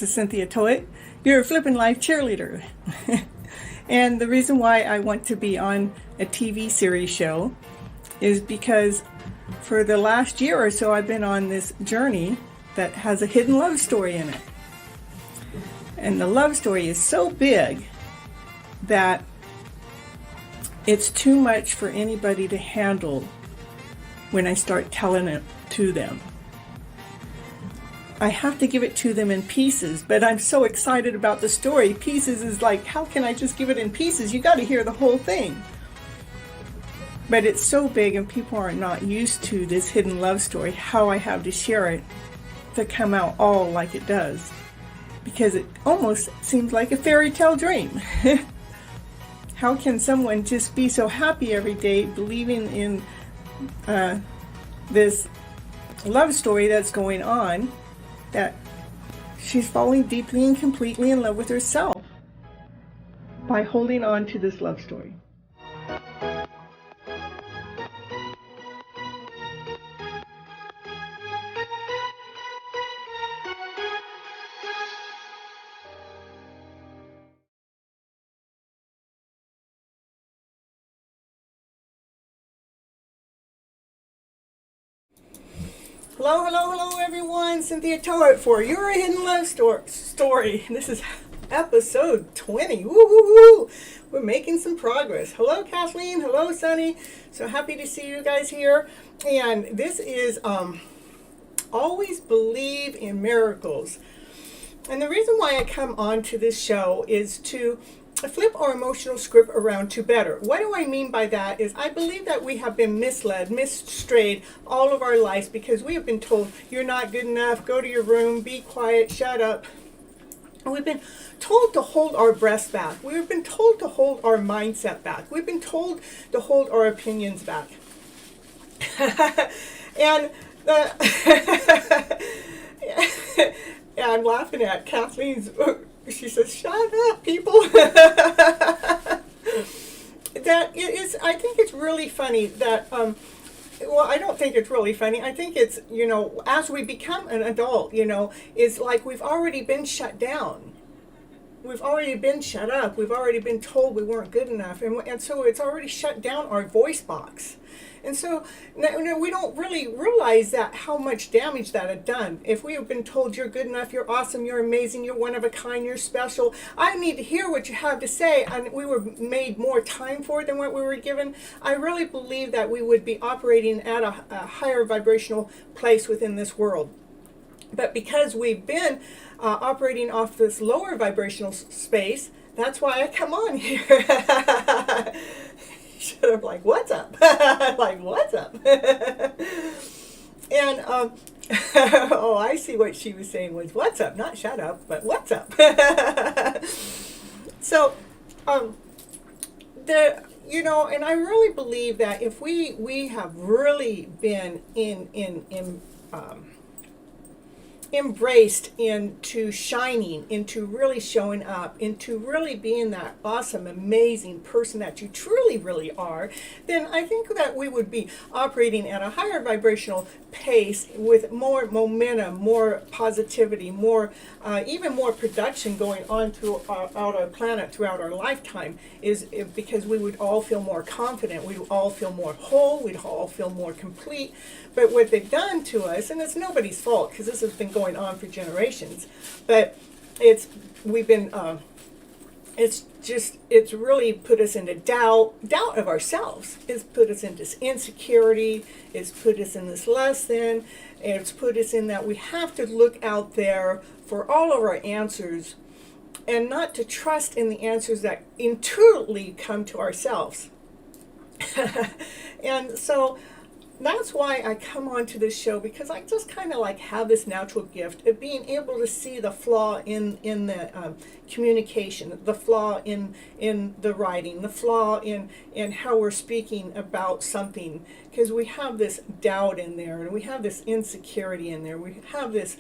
is Cynthia Toet, your FlipN Life cheerleader. And the reason why I want to be on a TV series show is because for the last year or so I've been on this journey that has a hidden love story in it. And the love story is so big that it's too much for anybody to handle when I start telling it to them. I have to give it to them in pieces, but I'm so excited about the story. Pieces is like, how can I just give it in pieces? You got to hear the whole thing. But it's so big and people are not used to this hidden love story, how I have to share it to come out all like it does. Because it almost seems like a fairy tale dream. How can someone just be so happy every day believing in this love story that's going on, that she's falling deeply and completely in love with herself by holding on to this love story? Hello everyone, Cynthia Toet for your Hidden Love Story. This is episode 20. Woo! We're making some progress. Hello Kathleen, hello Sunny. So happy to see you guys here. And this is Always Believe in Miracles. And the reason why I come on to this show is to flip our emotional script around to better. What do I mean by that is I believe that we have been misled, misstrayed all of our lives because we have been told you're not good enough, go to your room, be quiet, shut up. And we've been told to hold our breath back. We've been told to hold our mindset back. We've been told to hold our opinions back. And I'm laughing at Kathleen's. She says, "Shut up, people." That is, I think it's really funny that, well, I don't think it's really funny. I think it's, as we become an adult, it's like we've already been shut down. We've already been shut up. We've already been told we weren't good enough. And so it's already shut down our voice box. And so we don't really realize that how much damage that had done. If we have been told you're good enough, you're awesome, you're amazing, you're one of a kind, you're special, I need to hear what you have to say, and we were made more time for it than what we were given, I really believe that we would be operating at a higher vibrational place within this world. But because we've been operating off this lower vibrational space, that's why I come on here. Shut up, like, what's up? Like, what's up? And, oh, I see what she was saying was, what's up? Not shut up, but what's up? So, and I really believe that if we have really been embraced into shining, into really showing up, into really being that awesome, amazing person that you truly, really are, then I think that we would be operating at a higher vibrational pace with more momentum, more positivity, more, even more production going on throughout our planet, throughout our lifetime, is because we would all feel more confident, we would all feel more whole, we'd all feel more complete. But what they've done to us, and it's nobody's fault because this has been going on for generations, but it's really put us into doubt of ourselves. It's put us into insecurity. It's put us in this less than. It's put us in that we have to look out there for all of our answers and not to trust in the answers that intuitively come to ourselves. And so that's why I come onto this show, because I just kind of like have this natural gift of being able to see the flaw in the communication, the flaw in the writing, the flaw in how we're speaking about something, because we have this doubt in there, and we have this insecurity in there, we have this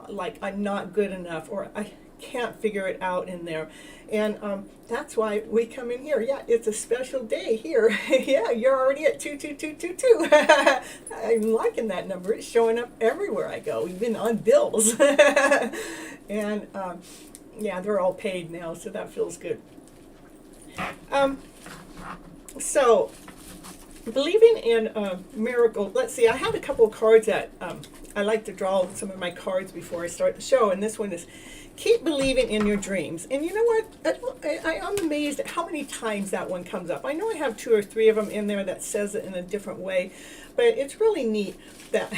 like I'm not good enough, or I can't figure it out in there. And that's why we come in here. Yeah, it's a special day here. Yeah, you're already at 22222. I'm liking that number. It's showing up everywhere I go, even on bills. And yeah, they're all paid now, so that feels good. So, believing in miracles. Let's see, I had a couple of cards that I like to draw some of my cards before I start the show, and this one is keep believing in your dreams. And you know what? I'm amazed at how many times that one comes up. I know I have 2 or 3 of them in there that says it in a different way, but it's really neat that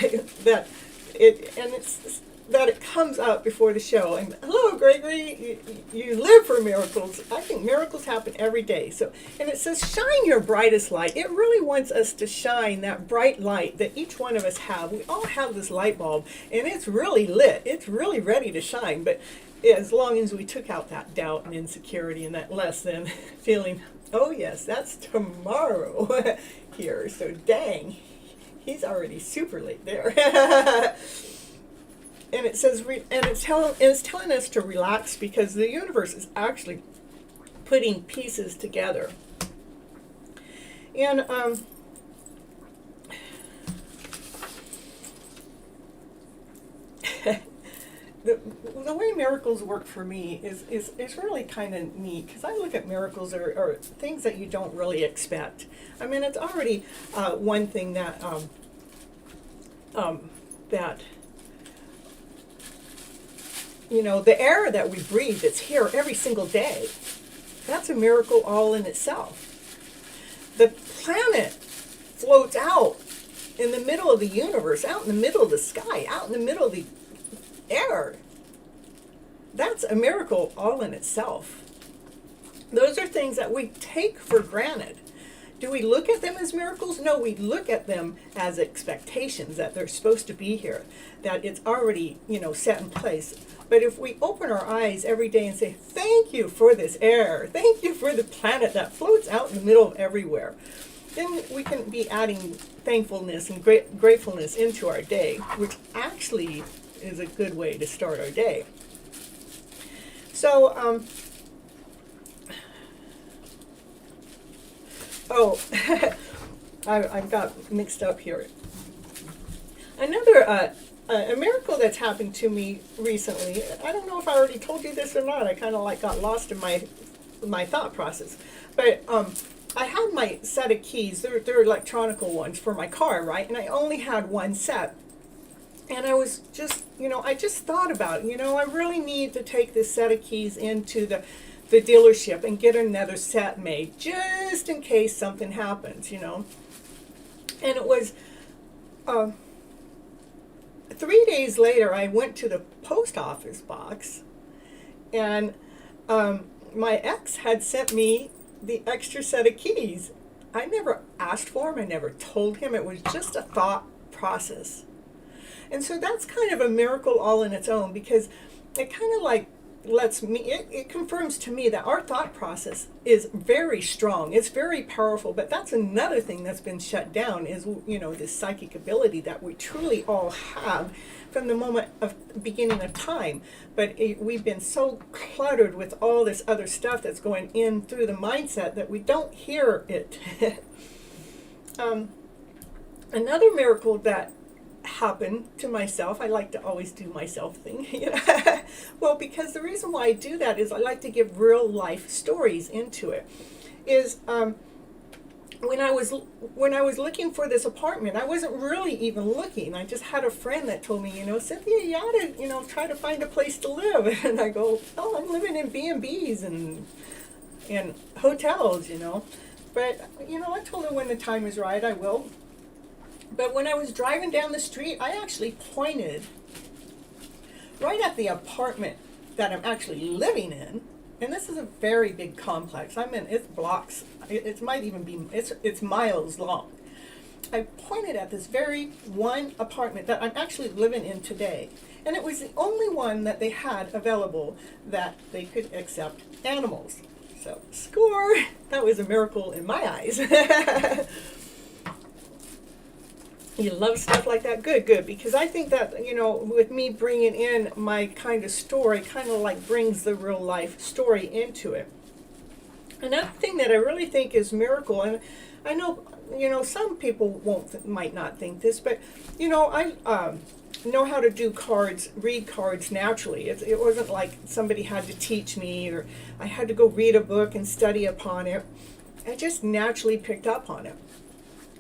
that it comes out before the show. And hello, Gregory, you live for miracles. I think miracles happen every day. So, and it says, shine your brightest light. It really wants us to shine that bright light that each one of us have. We all have this light bulb, and it's really lit. It's really ready to shine. But as long as we took out that doubt and insecurity and that less than feeling, oh yes, that's tomorrow here. So dang, he's already super late there. And it says, it's telling us to relax because the universe is actually putting pieces together. And the way miracles work for me is really kind of neat, because I look at miracles or things that you don't really expect. I mean, it's already one thing that that, you know, the air that we breathe that's here every single day, that's a miracle all in itself. The planet floats out in the middle of the universe, out in the middle of the sky, out in the middle of the air. That's a miracle all in itself. Those are things that we take for granted. Do we look at them as miracles? No, we look at them as expectations that they're supposed to be here, that it's already, you know, set in place. But if we open our eyes every day and say, thank you for this air, thank you for the planet that floats out in the middle of everywhere, then we can be adding thankfulness and gratefulness into our day, which actually is a good way to start our day. So, I've got mixed up here. Another a miracle that's happened to me recently. I don't know if I already told you this or not. I kind of like got lost in my thought process. But I had my set of keys. They're electronical ones for my car, right? And I only had one set. And I was just, you know, I just thought about, you know, I really need to take this set of keys into the dealership and get another set made just in case something happens, you know. And it was 3 days later, I went to the post office box, and my ex had sent me the extra set of keys. I never asked for them. I never told him. It was just a thought process. And so that's kind of a miracle all in its own, because it kind of like lets me, it confirms to me that our thought process is very strong. It's very powerful, but that's another thing that's been shut down is, you know, this psychic ability that we truly all have from the moment of beginning of time. But we've been so cluttered with all this other stuff that's going in through the mindset that we don't hear it. Another miracle that happened to myself, I like to always do myself thing, you know. Well, because the reason why I do that is I like to give real life stories into it. Is when I was looking for this apartment, I wasn't really even looking. I just had a friend that told me, you know, Cynthia, you ought to, you know, try to find a place to live. And I go, oh, I'm living in B&Bs and hotels, you know. But, you know, I told her when the time is right, I will. But when I was driving down the street, I actually pointed right at the apartment that I'm actually living in. And this is a very big complex. I mean, it's blocks. It might even be, it's miles long. I pointed at this very one apartment that I'm actually living in today. And it was the only one that they had available that they could accept animals. So, score! That was a miracle in my eyes. You love stuff like that? Good, because I think that, you know, with me bringing in my kind of story, kind of like brings the real life story into it. Another thing that I really think is miracle, and I know, some people might not think this, but, I know how to do cards, read cards naturally. It wasn't like somebody had to teach me, or I had to go read a book and study upon it. I just naturally picked up on it.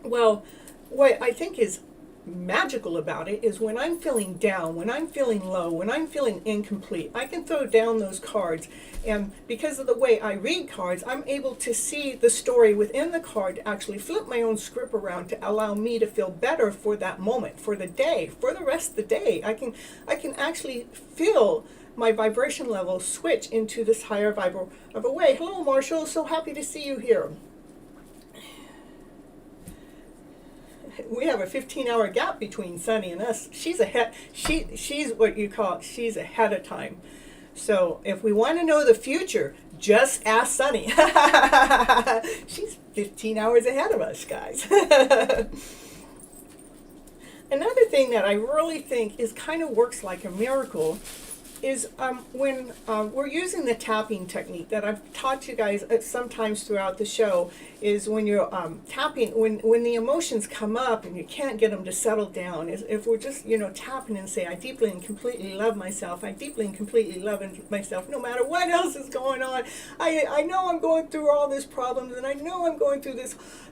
Well, what I think is magical about it is when I'm feeling down, when I'm feeling low, when I'm feeling incomplete, I can throw down those cards, and because of the way I read cards, I'm able to see the story within the card, to actually flip my own script around to allow me to feel better for that moment, for the day, for the rest of the day. I can actually feel my vibration level switch into this higher vibration of a way. Hello, Marshall, so happy to see you here. We have a 15-hour gap between Sunny and us. She's ahead. She's what you call, she's ahead of time. So if we want to know the future, just ask Sunny. She's 15 hours ahead of us, guys. Another thing that I really think is kind of works like a miracle is when we're using the tapping technique that I've taught you guys sometimes throughout the show, is when you're tapping, when the emotions come up and you can't get them to settle down, is if we're just, tapping and say, I deeply and completely love myself, I deeply and completely love myself, no matter what else is going on. I know I'm going through all these problems, and I know I'm going through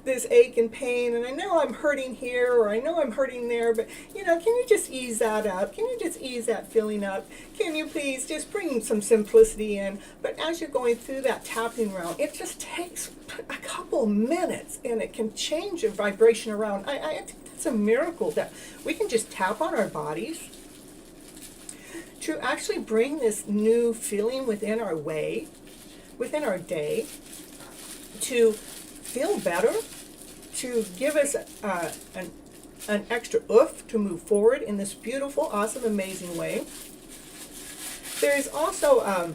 this ache and pain, and I know I'm hurting here, or I know I'm hurting there, but, can you just ease that up? Can you just ease that feeling up? Can you please just bring some simplicity in? But as you're going through that tapping round, it just takes a couple minutes, and it can change your vibration around. I think that's a miracle that we can just tap on our bodies to actually bring this new feeling within our way, within our day, to feel better, to give us an extra oof to move forward in this beautiful, awesome, amazing way. There's also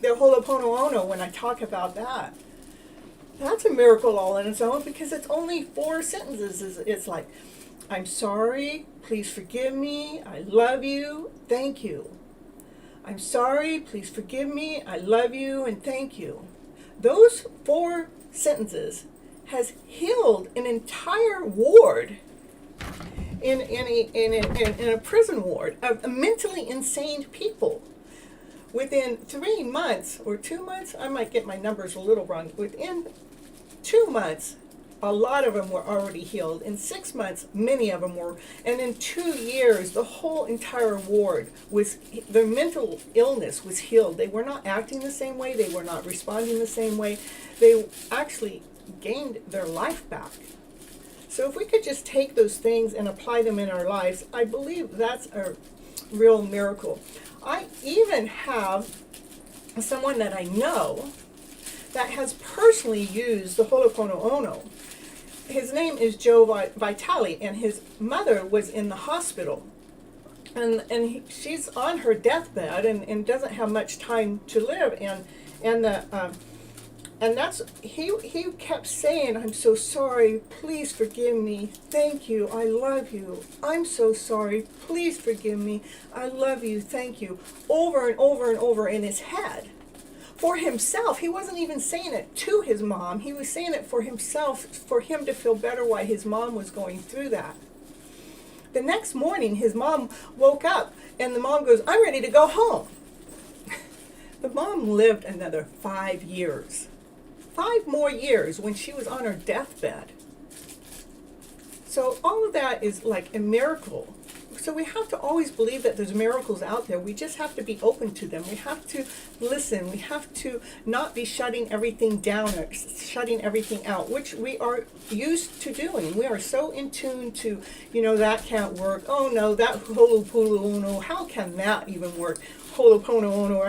the Ho'oponopono. When I talk about that, that's a miracle all in its own, because it's only 4 sentences. It's like, I'm sorry, please forgive me, I love you, thank you. I'm sorry, please forgive me, I love you, and thank you. Those 4 sentences has healed an entire ward in a prison ward of mentally insane people. Within 3 months or 2 months, I might get my numbers a little wrong, within 2 months, a lot of them were already healed. In 6 months, many of them were. And in 2 years, the whole entire ward their mental illness was healed. They were not acting the same way. They were not responding the same way. They actually gained their life back. So if we could just take those things and apply them in our lives, I believe that's a real miracle. I even have someone that I know that has personally used the Ho'oponopono. His name is Joe Vitale, and his mother was in the hospital. And she's on her deathbed and doesn't have much time to live. And that's, he kept saying, I'm so sorry, please forgive me, thank you, I love you, I'm so sorry, please forgive me, I love you, thank you, over and over and over in his head. For himself, he wasn't even saying it to his mom, he was saying it for himself, for him to feel better why his mom was going through that. The next morning, his mom woke up, and the mom goes, I'm ready to go home. The mom lived another 5 years. 5 more years when she was on her deathbed. So all of that is like a miracle. So we have to always believe that there's miracles out there. We just have to be open to them. We have to listen. We have to not be shutting everything down or shutting everything out, which we are used to doing. We are so in tune to, that can't work. Oh no, that Ho'oponopono, how can that even work? Ho'oponopono, or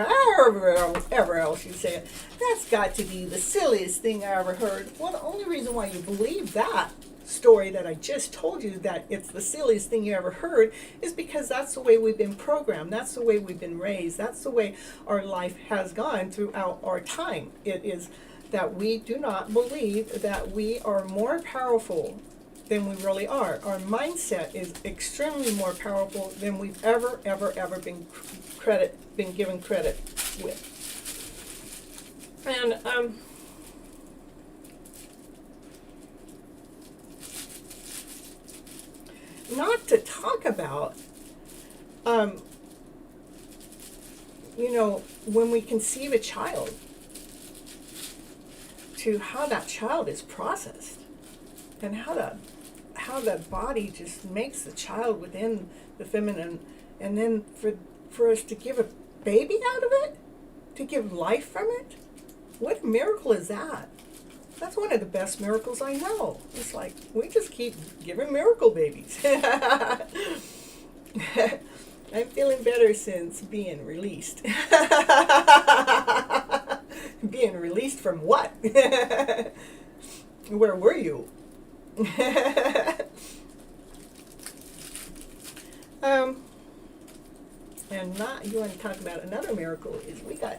however else you say it. That's got to be the silliest thing I ever heard. Well, the only reason why you believe that story that I just told you, that it's the silliest thing you ever heard, is because that's the way we've been programmed. That's the way we've been raised. That's the way our life has gone throughout our time. It is that we do not believe that we are more powerful than we really are. Our mindset is extremely more powerful than we've ever been given credit with. And not to talk about, you know, when we conceive a child, to how that child is processed, and how the body just makes the child within the feminine, and then for us to give a baby out of it, to give life from it. What a miracle is that? That's one of the best miracles I know. It's like we just keep giving miracle babies. I'm feeling better since being released. Being released from what? Where were you? And not, you want to talk about another miracle, is we got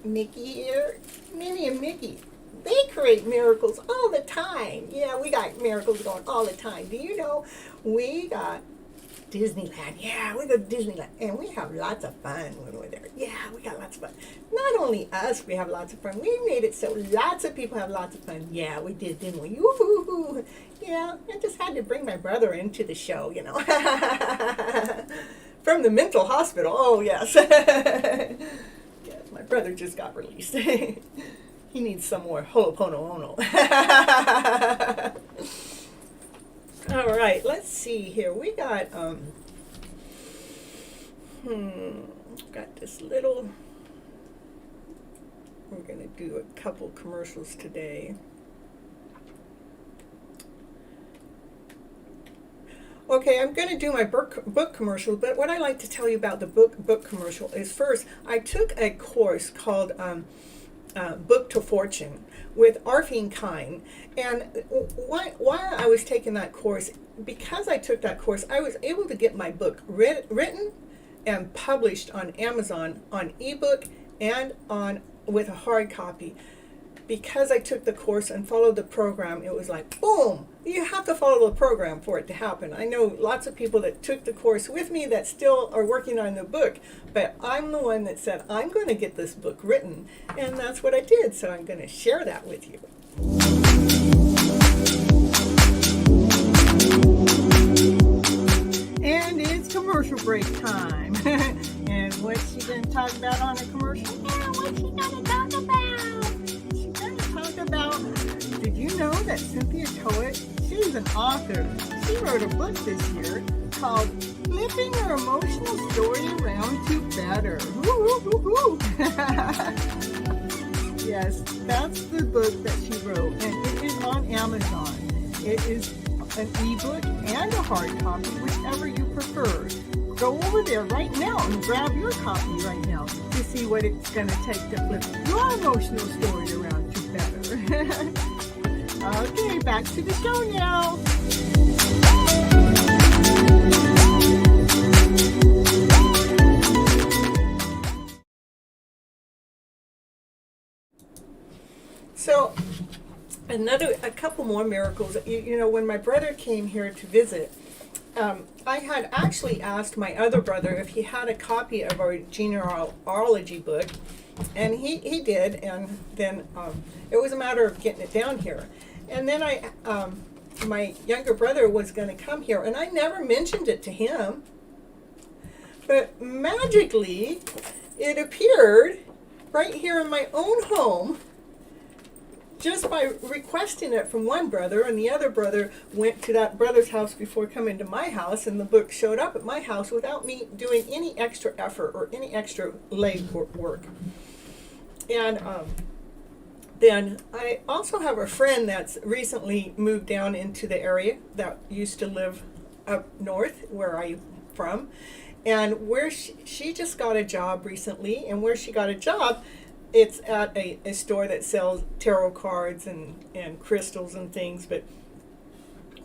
Mickey here. Minnie and Mickey, they create miracles all the time. Yeah, we got miracles going all the time. Do you know we got Disneyland? Yeah, we go to Disneyland, and we have lots of fun when we're there. Yeah, we got lots of fun. Not only us, we have lots of fun. We made it so lots of people have lots of fun. Yeah, we did, didn't we? Woo-hoo-hoo. Yeah, I just had to bring my brother into the show, you know. From the mental hospital. Oh, yes. Yes, my brother just got released. He needs some more Ho'oponopono. All right, let's see here. We got got this little. We're gonna do a couple commercials today. Okay, I'm going to do my book commercial, but what I like to tell you about the book commercial is, first, I took a course called Book to Fortune with Arfeen Khan, and while I was taking that course, because I took that course, I was able to get my book written and published on Amazon on ebook and with a hard copy. Because I took the course and followed the program, it was like, boom, you have to follow the program for it to happen. I know lots of people that took the course with me that still are working on the book, but I'm the one that said, I'm going to get this book written, and that's what I did, so I'm going to share that with you. And it's commercial break time. And what's she going to talk about on a commercial? Yeah, what's she going to talk about? Did you know that Cynthia Toet, she's an author. She wrote a book this year called Flipping Your Emotional Story Around to Better. Woo-hoo-hoo-hoo. Yes, that's the book that she wrote, and it is on Amazon. It is an ebook and a hard copy, whichever you prefer. Go over there right now and grab your copy right now to see what it's going to take to flip your emotional story around to better. Okay, back to the show now. So, a couple more miracles. You know, when my brother came here to visit, I had actually asked my other brother if he had a copy of our genealogy book, and he did, and then it was a matter of getting it down here. And then my younger brother was going to come here, and I never mentioned it to him, but magically it appeared right here in my own home, just by requesting it from one brother, and the other brother went to that brother's house before coming to my house, and the book showed up at my house without me doing any extra effort or any extra leg work. And then I also have a friend that's recently moved down into the area that used to live up north where I'm from, and where she just got a job recently, and where she got a job, it's at a store that sells tarot cards and crystals and things. But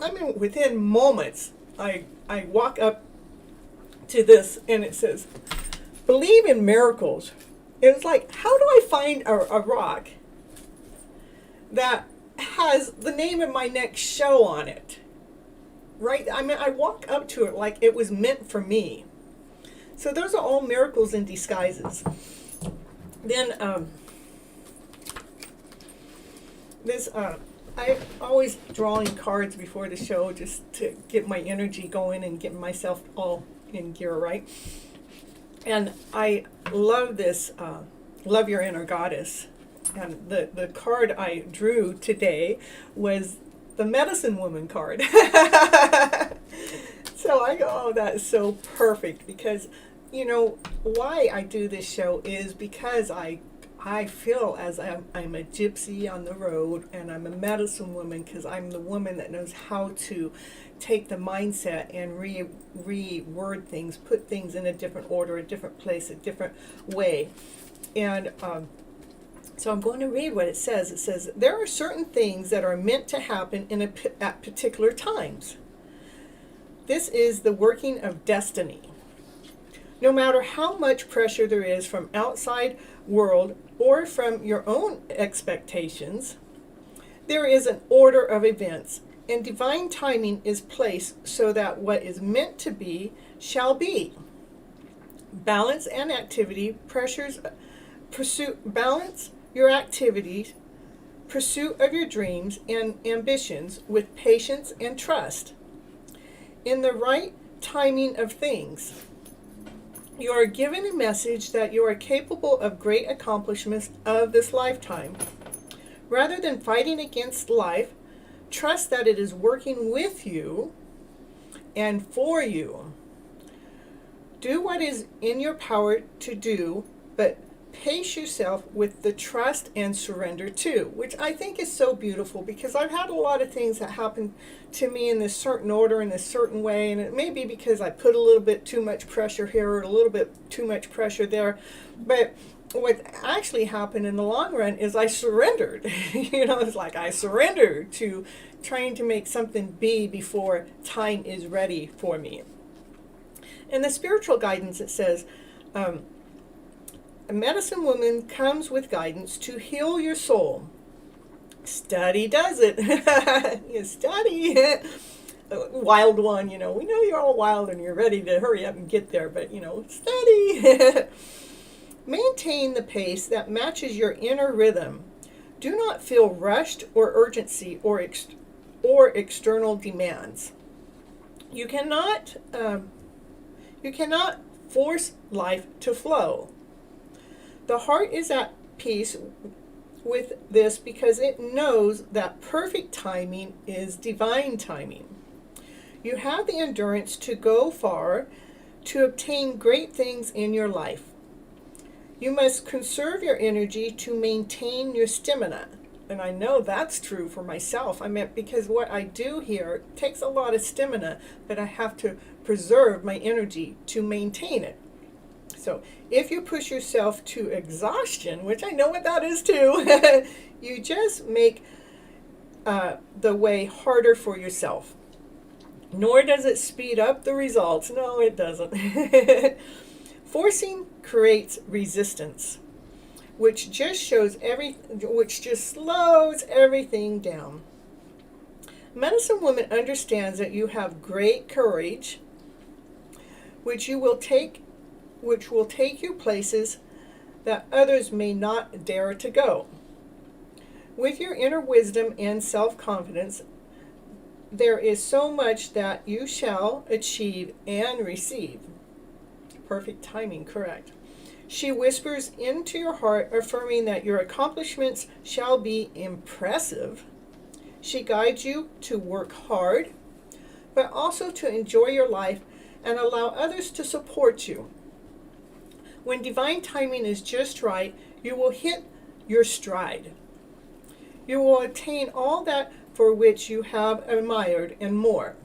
I mean, within moments, I walk up to this, and it says, believe in miracles. It was like, how do I find a rock that has the name of my next show on it? Right? I mean, I walk up to it like it was meant for me. So those are all miracles in disguises. Then this I always drawing cards before the show just to get my energy going and get myself all in gear, right? And I love this, Love Your Inner Goddess. And the card I drew today was the Medicine Woman card. So I go, oh, that is so perfect, because, you know, why I do this show is because I feel as I'm a gypsy on the road, and I'm a medicine woman because I'm the woman that knows how to take the mindset and reword things, put things in a different order, a different place, a different way. And so I'm going to read what it says. It says, there are certain things that are meant to happen at particular times. This is the working of destiny. No matter how much pressure there is from outside world or from your own expectations, there is an order of events, and divine timing is placed so that what is meant to be shall be. Balance and activity, balance your activities, pursuit of your dreams and ambitions with patience and trust. In the right timing of things, you are given a message that you are capable of great accomplishments of this lifetime. Rather than fighting against life, trust that it is working with you and for you. Do what is in your power to do, but pace yourself with the trust and surrender too, which I think is so beautiful, because I've had a lot of things that happen to me in this certain order, in this certain way, and it may be because I put a little bit too much pressure here or a little bit too much pressure there, but what actually happened in the long run is I surrendered. You know, it's like I surrendered to trying to make something be before time is ready for me. In the spiritual guidance, it says, a medicine woman comes with guidance to heal your soul. Study does it. You study. Wild one, you know. We know you're all wild and you're ready to hurry up and get there, but, you know, study. Maintain the pace that matches your inner rhythm. Do not feel rushed or urgency or external demands. You cannot force life to flow. The heart is at peace with this because it knows that perfect timing is divine timing. You have the endurance to go far, to obtain great things in your life. You must conserve your energy to maintain your stamina. And I know that's true for myself. I mean, because what I do here takes a lot of stamina, but I have to preserve my energy to maintain it. So if you push yourself to exhaustion, which I know what that is too, you just make the way harder for yourself. Nor does it speed up the results. No, it doesn't. Forcing creates resistance, which just slows everything down. Medicine woman understands that you have great courage, which will take you places that others may not dare to go. With your inner wisdom and self-confidence, there is so much that you shall achieve and receive. Perfect timing, correct. She whispers into your heart, affirming that your accomplishments shall be impressive. She guides you to work hard, but also to enjoy your life and allow others to support you. When divine timing is just right, you will hit your stride. You will attain all that for which you have admired and more.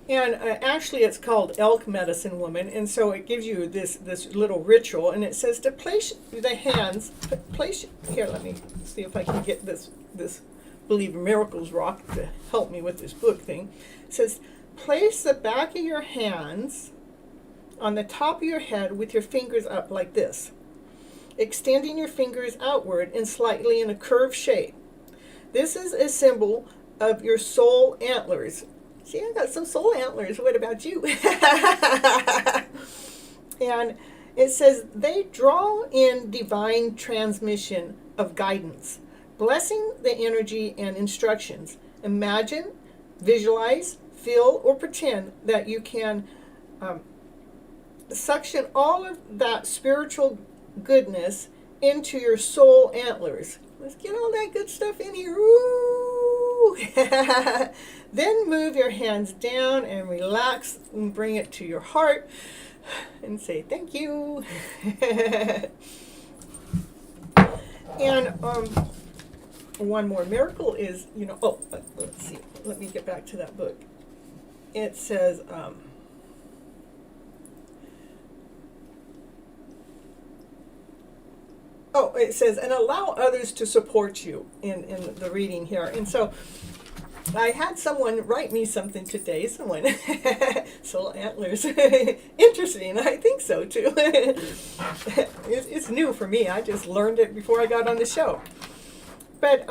And actually it's called Elk Medicine Woman, and so it gives you this little ritual, and it says to place the hands, here, let me see if I can get this Believe in Miracles rock to help me with this book thing. It says, place the back of your hands on the top of your head with your fingers up like this, extending your fingers outward and slightly in a curved shape. This is a symbol of your soul antlers. See, I got some soul antlers. What about you? And it says they draw in divine transmission of guidance, Blessing the energy and instructions. Imagine, visualize, feel, or pretend that you can suction all of that spiritual goodness into your soul antlers. Let's get all that good stuff in here. Ooh. Then move your hands down and relax and bring it to your heart and say thank you. And one more miracle is, let's see, let me get back to that book. It says, it says, and allow others to support you in the reading here. And so I had someone write me something today, soul antlers. Interesting, I think so too. It's new for me. I just learned it before I got on the show. But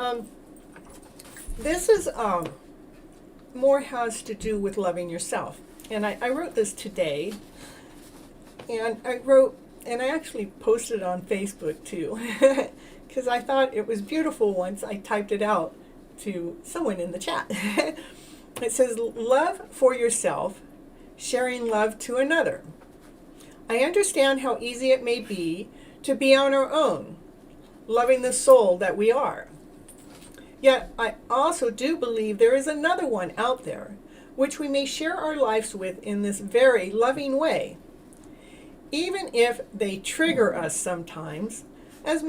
this is more has to do with loving yourself. And I wrote this today, and I actually posted it on Facebook too, because I thought it was beautiful once I typed it out to someone in the chat. It says, love for yourself, sharing love to another. I understand how easy it may be to be on our own, loving the soul that we are. Yet I also do believe there is another one out there, which we may share our lives with in this very loving way, even if they trigger us sometimes, as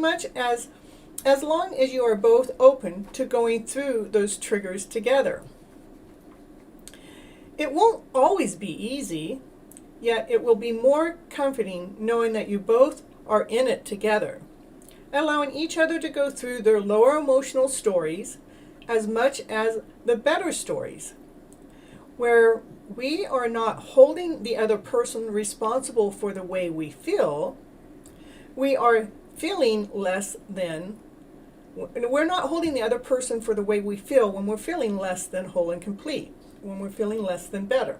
long as you are both open to going through those triggers together. It won't always be easy, yet it will be more comforting knowing that you both are in it together, allowing each other to go through their lower emotional stories as much as the better stories, where we are not holding the other person responsible for the way we feel. We're not holding the other person for the way we feel when we're feeling less than whole and complete, when we're feeling less than better.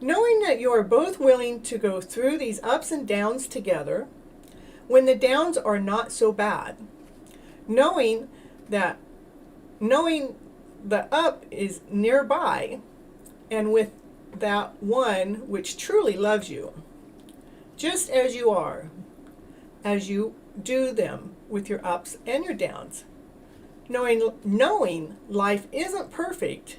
Knowing that you are both willing to go through these ups and downs together, when the downs are not so bad. Knowing the up is nearby, and with that one which truly loves you, just as you are, as you do them with your ups and your downs. Knowing life isn't perfect,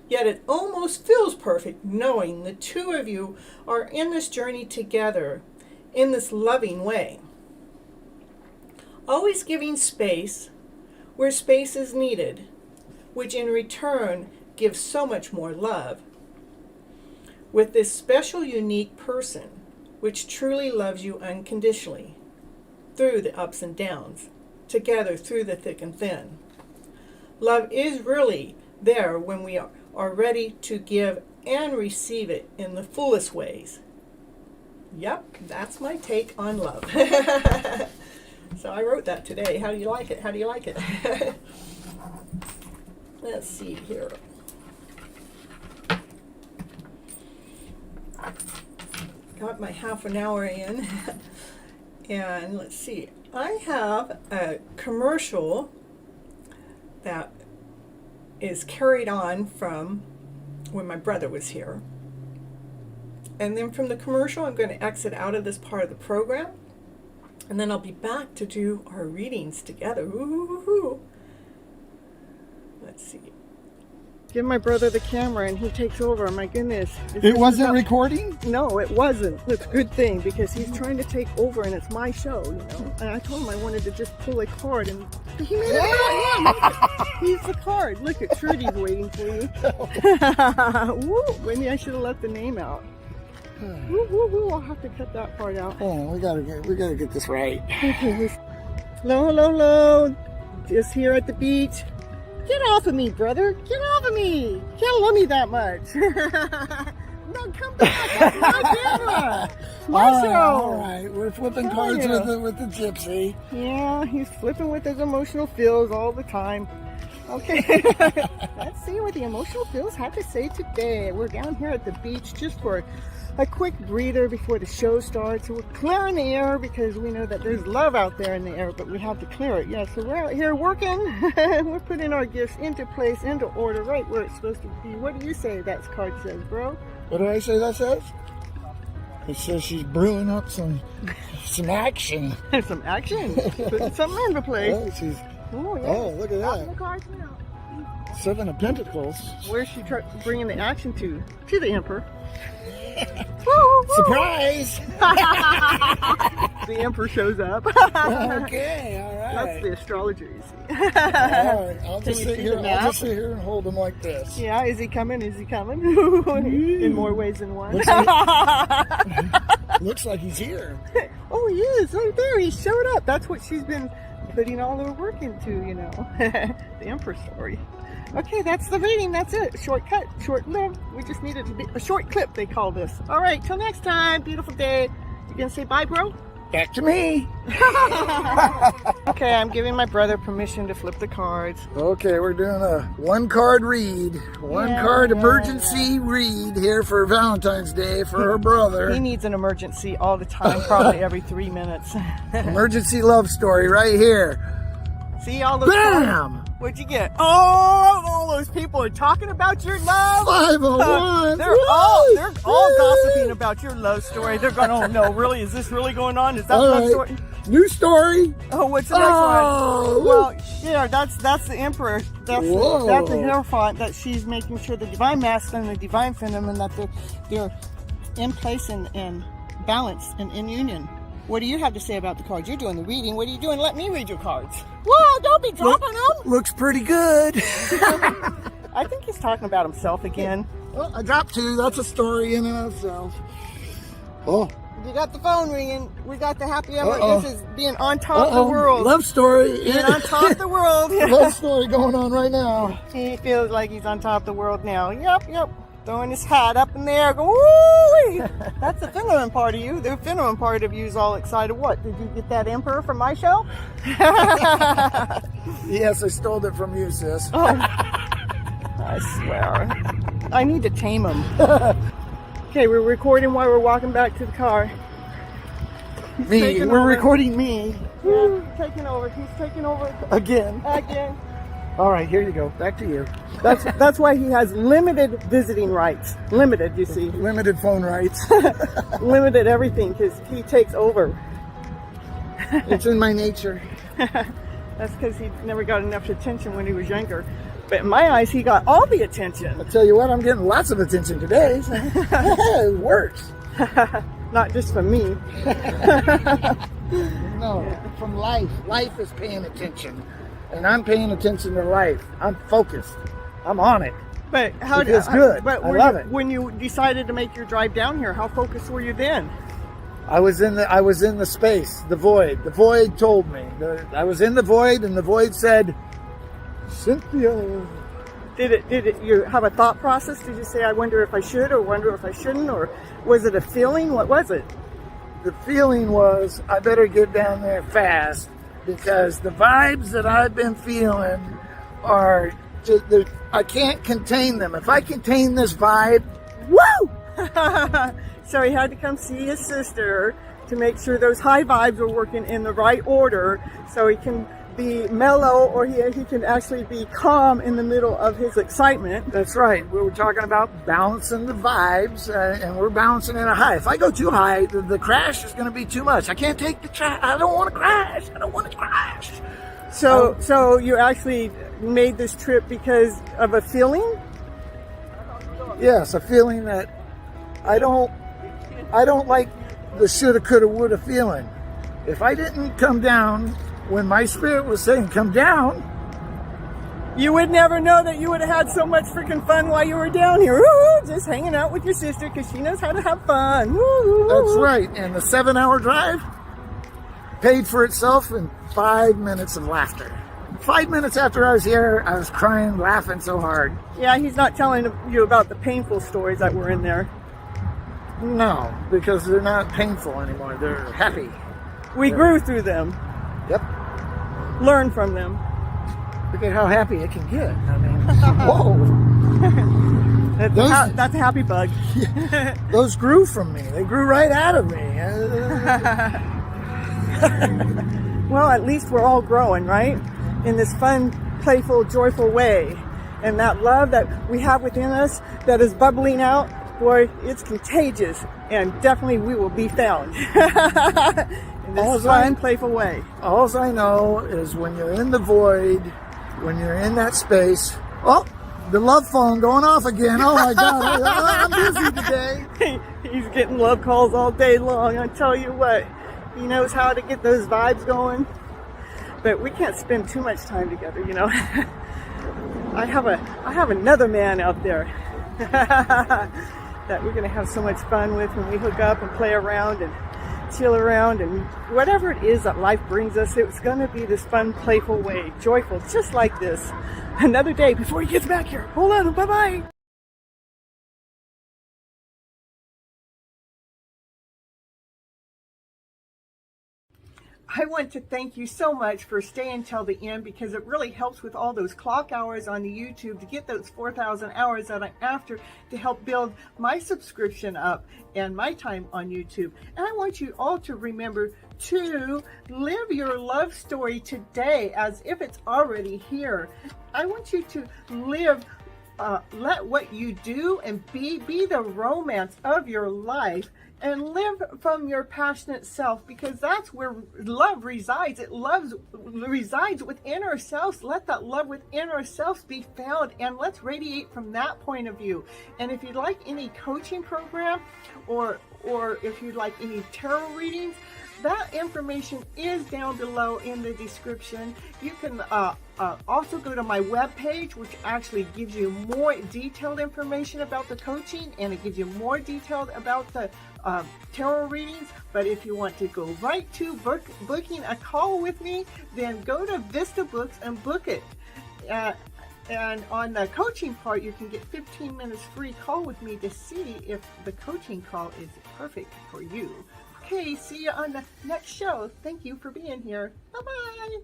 yet it almost feels perfect knowing the two of you are in this journey together in this loving way. Always giving space where space is needed, which in return gives so much more love. With this special, unique person, which truly loves you unconditionally, through the ups and downs, together through the thick and thin. Love is really there when we are ready to give and receive it in the fullest ways. Yep, that's my take on love. So I wrote that today. How do you like it? How do you like it? Let's see here. Got my half an hour in. And let's see. I have a commercial that is carried on from when my brother was here. And then from the commercial, I'm going to exit out of this part of the program. And then I'll be back to do our readings together. Ooh. Let's see. Give my brother the camera and he takes over. My goodness. It wasn't recording? No, it wasn't. It's a good thing because he's trying to take over and it's my show, you know. And I told him I wanted to just pull a card and he made it out. Yeah, he's the card. Look at Trudy's waiting for you. Woo, maybe I should have left the name out. Woo. I'll have to cut that part out. Oh, we gotta get this right. Okay. Hello. Just here at the beach. Get off of me, brother. Get off of me. You can't love me that much. No, come back. That's my camera. It's my show. All right. We're flipping cards with the gypsy. Yeah, he's flipping with his emotional feels all the time. Okay. Let's see what the emotional feels have to say today. We're down here at the beach just for a quick breather before the show starts. So we're clearing the air because we know that there's love out there in the air, but we have to clear it. Yeah, so we're out here working. We're putting our gifts into place, into order, right where it's supposed to be. What do you say that card says, bro? What do I say that says? It says she's brewing up some action. Some action. Putting something into place. Oh, she's, Oh, yeah. oh, look at Out in that. the cards now. 7 of Pentacles. Where's she bringing the action to? To the Emperor. Surprise! The Emperor shows up. Okay, all right. That's the astrologer, you see. All right, I'll Can just you sit see here. the I'll map? just sit here and hold them like this. Yeah, is he coming? Is he coming? In more ways than one. Looks like he's here. Oh, he is right there. He showed up. That's what she's been putting all her work into, you know. The Emperor story. Okay, that's the reading. That's it. Shortcut, short lived. We just needed to be a short clip, they call this. All right, till next time. Beautiful day. You gonna say bye, bro? Back to me. Okay, I'm giving my brother permission to flip the cards. Okay, we're doing a 1-card read. One card emergency read here for Valentine's Day for her brother. He needs an emergency all the time, probably every 3 minutes. Emergency love story right here. See all those Bam! cards? What'd you get? Oh, all those people are talking about your love. 5 of Wands. They're all gossiping about your love story. They're going, oh no, really? Is this really going on? Is that All love right. story? New story. Oh, what's the next Oh, one? Well, yeah, that's the Emperor. That's Whoa. the Hierophant that she's making sure the divine masculine and the divine feminine that they're in place and balanced and in union. What do you have to say about the cards? You're doing the reading. What are you doing? Let me read your cards. Whoa, don't be dropping them. Looks pretty good. I think he's talking about himself again. Well, I dropped 2. That's a story in and of itself. Oh. You got the phone ringing. We got the happy hour. Uh-oh. This is being on top of the world. Love story. Being on top of the world. Love story going on right now. He feels like he's on top of the world now. Yep. Throwing his hat up in the air. Go, woo! That's the feminine part of you. The feminine part of you is all excited. What? Did you get that Emperor from my show? Yes, I stole it from you, sis. Oh, I swear. I need to tame him. Okay, we're recording while we're walking back to the car. Me. We're recording me. Yeah, taking over. He's taking over Again. again. All right, here you go. Back to you. That's why he has limited visiting rights. Limited, you see. Limited phone rights. Limited everything because he takes over. It's in my nature. That's because he never got enough attention when he was younger. But in my eyes, he got all the attention. I'll tell you what, I'm getting lots of attention today. So it works. Not just from me. No, from life. Life is paying attention. And I'm paying attention to life. I'm focused. I'm on it. But how It feels good. But I love it. When you decided to make your drive down here, how focused were you then? I was in the space, the void. The void told me. I was in the void, and the void said, Cynthia. Did you have a thought process? Did you say, I wonder if I should, or wonder if I shouldn't, or was it a feeling? What was it? The feeling was, I better get down there fast, because the vibes that I've been feeling are just, I can't contain them. If I contain this vibe, woo! So he had to come see his sister to make sure those high vibes were working in the right order, so he can be mellow, or he can actually be calm in the middle of his excitement. That's right. We were talking about balancing the vibes, and we're balancing in a high. If I go too high, the crash is going to be too much. I can't take the crash. I don't want to crash. I don't want to crash. So you actually made this trip because of a feeling? Yes, a feeling that I don't like the shoulda, coulda, woulda feeling. If I didn't come down when my spirit was saying come down, you would never know that you would have had so much freaking fun while you were down here. Woo, just hanging out with your sister because she knows how to have fun. Woo. That's right. And the 7-hour drive paid for itself in 5 minutes of laughter. 5 minutes after I was here, I was crying, laughing so hard. Yeah, he's not telling you about the painful stories that were in there. No, because they're not painful anymore. They're happy. We grew through them. Yep. Learn from them. look at how happy it can get. I mean, whoa. That's a happy bug. Those grew from me. They grew right out of me. Well, at least we're all growing, right? In this fun, playful, joyful way. And that love that we have within us that is bubbling out, boy, it's contagious. And definitely we will be found. In this fun, playful way. All I know is when you're in the void, when you're in that space, oh, the love phone going off again. Oh my God, I'm busy today. He's getting love calls all day long. I tell you what, he knows how to get those vibes going. But we can't spend too much time together, you know. I have another man out there that we're gonna have so much fun with when we hook up and play around and chill around, and whatever it is that life brings us, it's gonna be this fun, playful way, joyful, just like this. Another day before he gets back here. Hold on, bye-bye. I want to thank you so much for staying till the end, because it really helps with all those clock hours on the YouTube to get those 4,000 hours that I'm after to help build my subscription up and my time on YouTube. And I want you all to remember to live your love story today as if it's already here. I want you to live, let what you do and be the romance of your life. And live from your passionate self, because that's where love resides. It resides within ourselves. Let that love within ourselves be found, and let's radiate from that point of view. And if you'd like any coaching program, or if you'd like any tarot readings, that information is down below in the description. You can also go to my webpage, which actually gives you more detailed information about the coaching, and it gives you more detailed about the tarot readings. But if you want to go right to booking a call with me, then go to Vista Books and book it. And on the coaching part, you can get 15 minutes free call with me to see if the coaching call is perfect for you. Okay, see you on the next show. Thank you for being here. Bye-bye.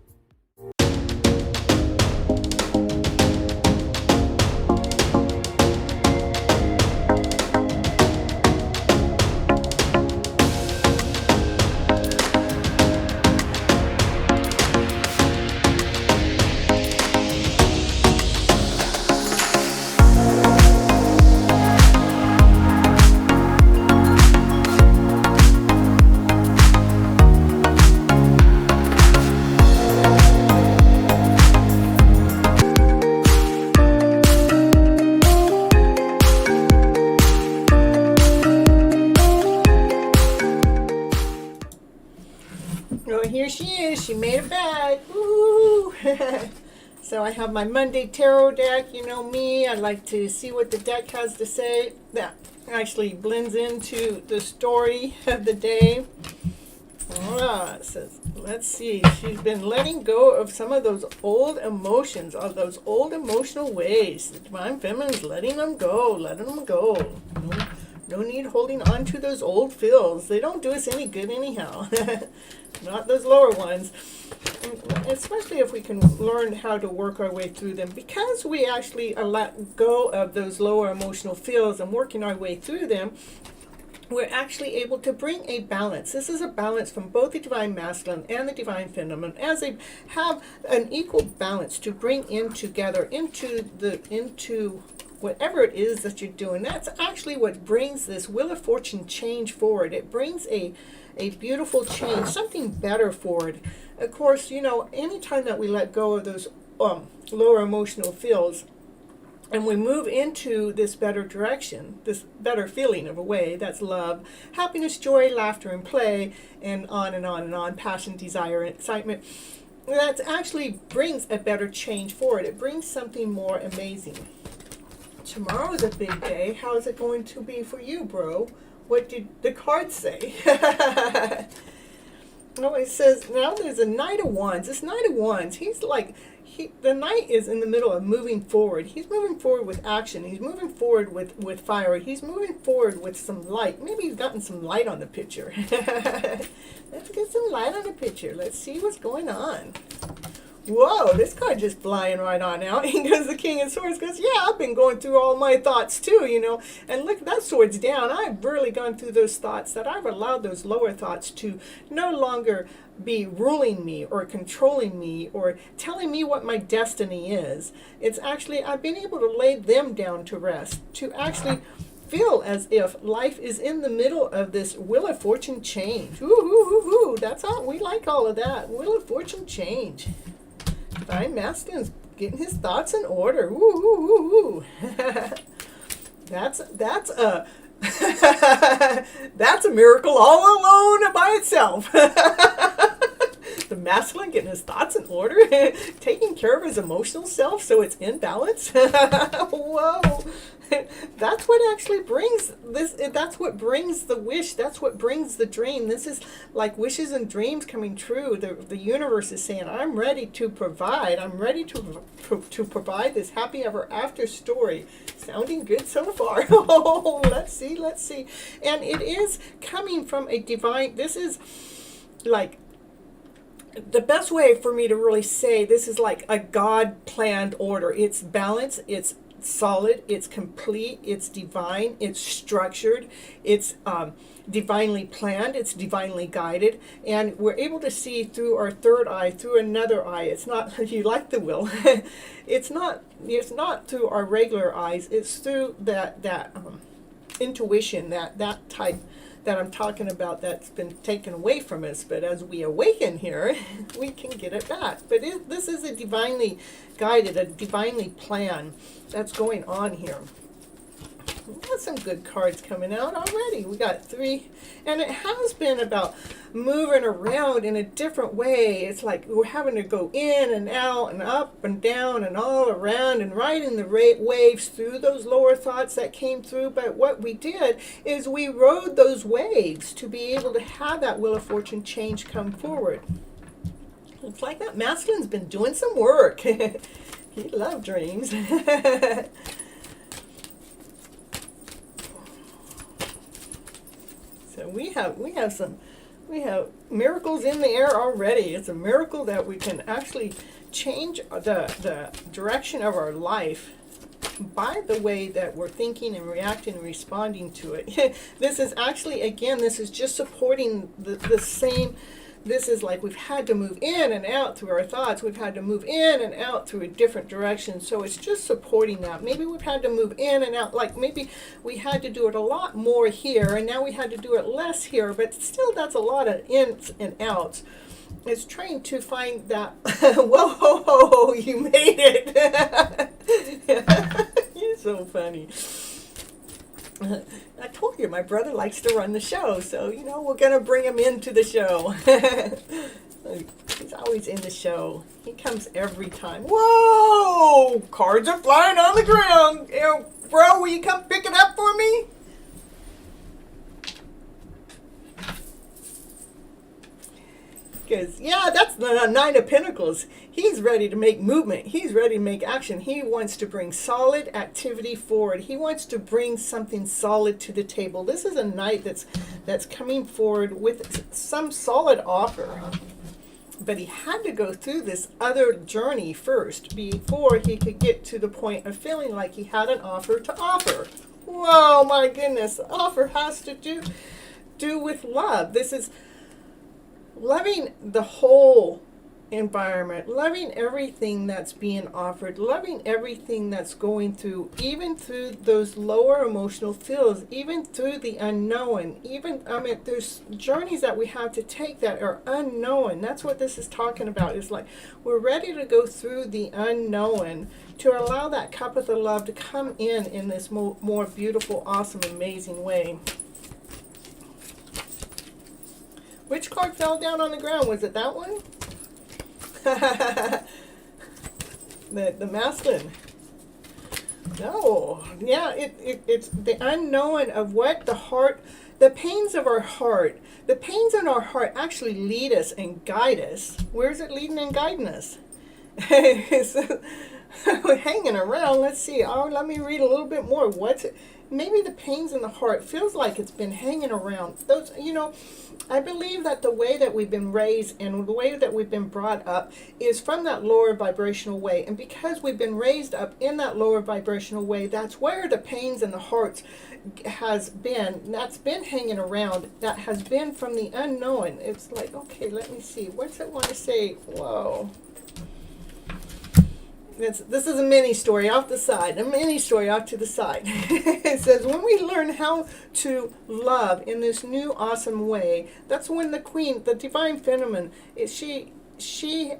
Here she is. She made a bag. Woo! So I have my Monday tarot deck. You know me. I like to see what the deck has to say. That actually blends into the story of the day. It says, let's see. She's been letting go of some of those old emotions, of those old emotional ways. The Divine Feminine's letting them go. Letting them go. No need holding on to those old feels. They don't do us any good anyhow. Not those lower ones. Especially if we can learn how to work our way through them. Because we actually let go of those lower emotional feels and working our way through them, we're actually able to bring a balance. This is a balance from both the Divine Masculine and the Divine Feminine, as they have an equal balance to bring in together into whatever it is that you're doing. That's actually what brings this Wheel of Fortune change forward. It brings a beautiful change, something better forward. Of course, you know, anytime that we let go of those lower emotional feels and we move into this better direction, this better feeling of a way, that's love, happiness, joy, laughter, and play, and on and on and on, passion, desire, and excitement, that actually brings a better change forward. It brings something more amazing. Tomorrow is a big day. How is it going to be for you, bro? What did the cards say? Oh, it says, now there's a Knight of Wands. This Knight of Wands, the Knight is in the middle of moving forward. He's moving forward with action. He's moving forward with fire. He's moving forward with some light. Maybe he's gotten some light on the picture. Let's get some light on the picture. Let's see what's going on. whoa, this card just flying right on out. He goes, the King of Swords goes, yeah, I've been going through all my thoughts too, And look, that sword's down. I've really gone through those thoughts, that I've allowed those lower thoughts to no longer be ruling me or controlling me or telling me what my destiny is. It's actually, I've been able to lay them down to rest, to actually feel as if life is in the middle of this Wheel of Fortune change. Ooh, ooh, ooh, ooh. That's all, we like all of that. Wheel of Fortune change. Divine Masculine's getting his thoughts in order. Ooh, ooh, ooh, ooh. That's a that's a miracle all alone by itself. The masculine getting his thoughts in order, taking care of his emotional self so it's in balance. Whoa. That's what actually brings this. That's what brings the wish. That's what brings the dream. This is like wishes and dreams coming true. The universe is saying, I'm ready to provide. I'm ready to provide this happy ever after story. Sounding good so far. Oh, let's see. And it is coming from a divine, this is like, the best way for me to really say this is like a God planned order. It's balanced, it's solid, it's complete, it's divine, it's structured, it's divinely planned, it's divinely guided, and we're able to see through our third eye, through another eye. It's not, you like the wheel, it's not through our regular eyes, it's through that intuition, that type that I'm talking about that's been taken away from us. But as we awaken here, we can get it back. But this is a divinely guided, a divinely planned that's going on here. We've got some good cards coming out already. We got 3, and it has been about moving around in a different way. It's like we're having to go in and out and up and down and all around and riding the waves through those lower thoughts that came through. But what we did is we rode those waves to be able to have that Wheel of Fortune change come forward. It's like that masculine's been doing some work. He loved dreams. So we have miracles in the air already. It's a miracle that we can actually change the direction of our life by the way that we're thinking and reacting and responding to it. This is actually, again, this is just supporting the same. This is like we've had to move in and out through our thoughts. We've had to move in and out through a different direction. So it's just supporting that. Maybe we've had to move in and out. Like maybe we had to do it a lot more here, and now we had to do it less here. But still, that's a lot of ins and outs. It's trying to find that, whoa, you made it. You're so funny. I told you my brother likes to run the show, so we're gonna bring him into the show. He's always in the show. He comes every time. Whoa! Cards are flying on the ground. Bro, will you come pick it up for me? Because, yeah, that's the 9 of Pentacles. He's ready to make movement. He's ready to make action. He wants to bring solid activity forward. He wants to bring something solid to the table. This is a knight that's coming forward with some solid offer. But he had to go through this other journey first before he could get to the point of feeling like he had an offer to offer. Whoa, my goodness. The offer has to do with love. This is loving the whole environment, loving everything that's being offered, loving everything that's going through, even through those lower emotional feels, even through the unknown. There's journeys that we have to take that are unknown. That's what this is talking about. It's like we're ready to go through the unknown to allow that cup of the love to come in this more beautiful, awesome, amazing way. Which card fell down on the ground? Was it that one? the masculine. No. Yeah, it's the unknown of what the heart, the pains of our heart. The pains in our heart actually lead us and guide us. Where is it leading and guiding us? We're hanging around. Let's see. Oh, let me read a little bit more. maybe the pains in the heart feels like it's been hanging around. Those, I believe that the way that we've been raised and the way that we've been brought up is from that lower vibrational way. And because we've been raised up in that lower vibrational way, that's where the pains in the hearts has been. That's been hanging around. That has been from the unknown. It's like, okay, let me see. What's it want to say? Whoa. This is a mini story off the side, a mini story off to the side. It says, when we learn how to love in this new awesome way, that's when the queen, the divine feminine, she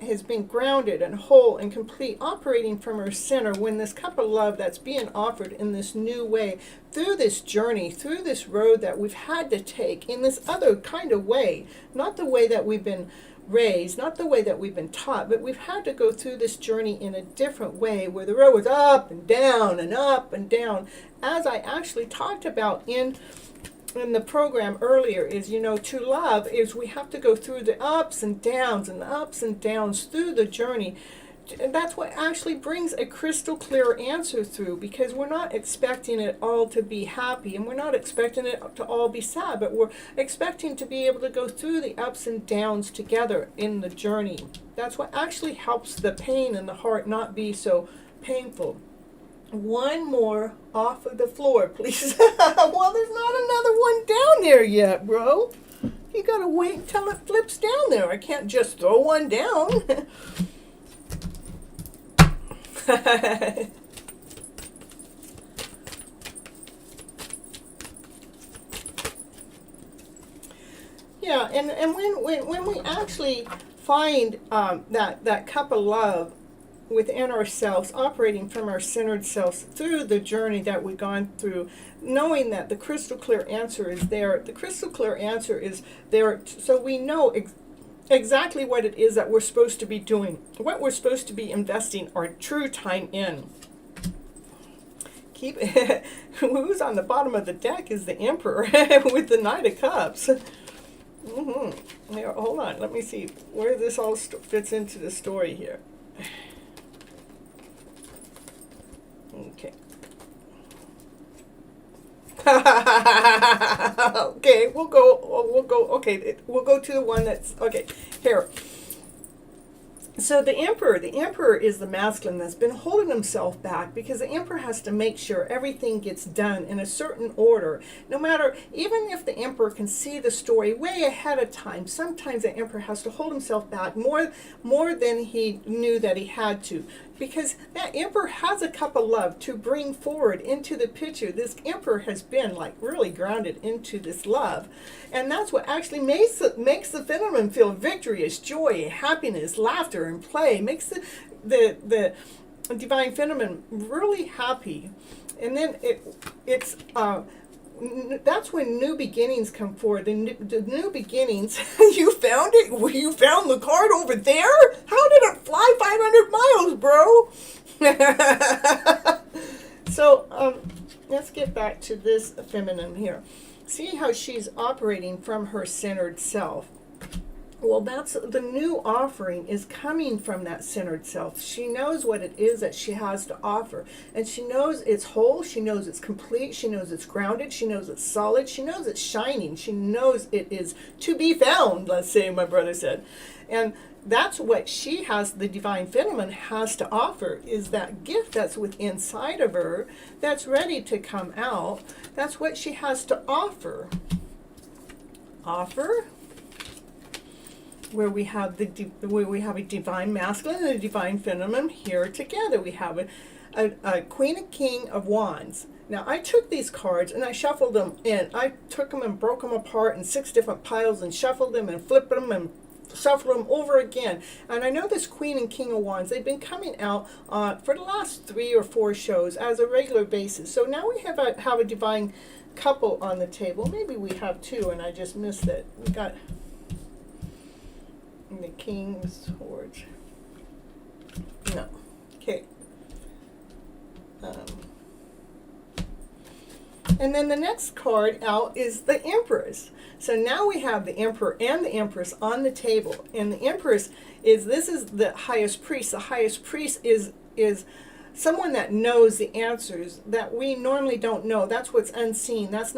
has been grounded and whole and complete, operating from her center, when this cup of love that's being offered in this new way, through this journey, through this road that we've had to take in this other kind of way, not the way that we've been raised, not the way that we've been taught, but we've had to go through this journey in a different way, where the road was up and down and up and down. As I actually talked about in the program earlier, is, to love is we have to go through the ups and downs and the ups and downs through the journey. And that's what actually brings a crystal clear answer through, because we're not expecting it all to be happy, and we're not expecting it to all be sad, but we're expecting to be able to go through the ups and downs together in the journey. That's what actually helps the pain in the heart not be so painful. One more off of the floor, please. Well, there's not another one down there yet, bro. You gotta wait until it flips down there. I can't just throw one down. Yeah, and when we actually find that cup of love within ourselves, operating from our centered selves through the journey that we've gone through, knowing that the crystal clear answer is there. The crystal clear answer is there, so we know exactly what it is that we're supposed to be doing, what we're supposed to be investing our true time in. Who's on the bottom of the deck is the Emperor with the Knight of Cups. Here, hold on, let me see where this all fits into the story here. Okay. Okay, we'll go to the one that's, okay, here. So the Emperor is the masculine that's been holding himself back, because the Emperor has to make sure everything gets done in a certain order. No matter, even if the Emperor can see the story way ahead of time, sometimes the Emperor has to hold himself back more than he knew that he had to. Because that Emperor has a cup of love to bring forward into the picture. This Emperor has been like really grounded into this love. And that's what actually makes the feminine feel victorious, joy, happiness, laughter, and play. Makes the divine feminine really happy. And then that's when new beginnings come forward. The new beginnings. You found it? You found the card over there? How did it fly 500 miles, bro? So let's get back to this feminine here. See how she's operating from her centered self. Well, that's the new offering is coming from that centered self. She knows what it is that she has to offer. And she knows it's whole. She knows it's complete. She knows it's grounded. She knows it's solid. She knows it's shining. She knows it is to be found, let's say my brother said. And that's what she has, the divine feminine has to offer, is that gift that's within inside of her that's ready to come out. That's what she has to offer. Where we have a divine masculine and a divine feminine here together. We have a Queen and King of Wands. Now I took these cards and I shuffled them in. I took them and broke them apart in 6 different piles and shuffled them and flipped them and shuffled them over again. And I know this Queen and King of Wands, they've been coming out for the last 3 or 4 shows as a regular basis. So now we have a divine couple on the table. Maybe we have 2 and I just missed it. We got the King's Swords. No. Okay. And then the next card out is the Empress. So now we have the Emperor and the Empress on the table. And the Empress is the highest priest. The highest priest is someone that knows the answers that we normally don't know. That's what's unseen. That's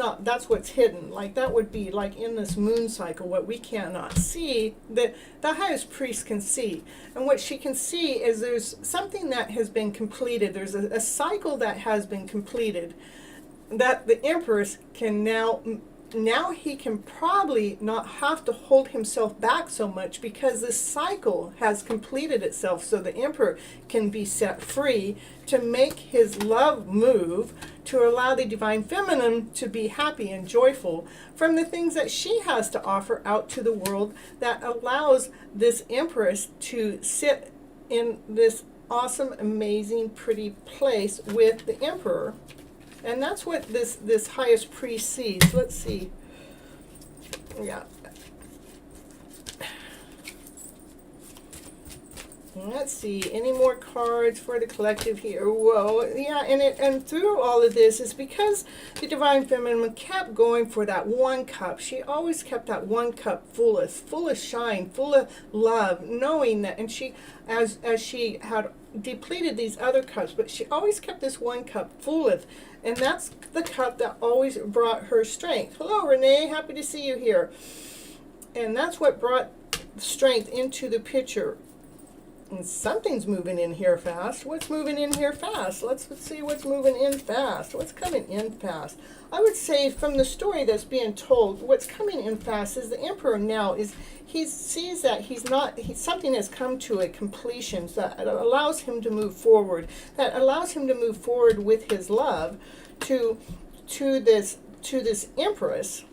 what's hidden. Like that would be like in this moon cycle, what we cannot see, that the highest priest can see. And what she can see is there's something that has been completed. There's a cycle that has been completed that the Empress can now he can probably not have to hold himself back so much, because this cycle has completed itself, so the Emperor can be set free to make his love move, to allow the Divine Feminine to be happy and joyful from the things that she has to offer out to the world, that allows this Empress to sit in this awesome, amazing, pretty place with the Emperor. And that's what this highest priest sees. Let's see. Yeah. Let's see. Any more cards for the collective here? Whoa. Yeah, and through all of this is because the Divine Feminine kept going for that one cup. She always kept that one cup full of shine, full of love, knowing that, and she, as she had depleted these other cups, but she always kept this one cup full of. And that's the cup that always brought her strength. Hello, Renee. Happy to see you here. And that's what brought strength into the picture. And something's moving in here fast. What's moving in here fast? Let's see what's moving in fast. What's coming in fast? I would say from the story that's being told, what's coming in fast is the Emperor now is, he sees that something has come to a completion that allows him to move forward, that allows him to move forward with his love to this Empress,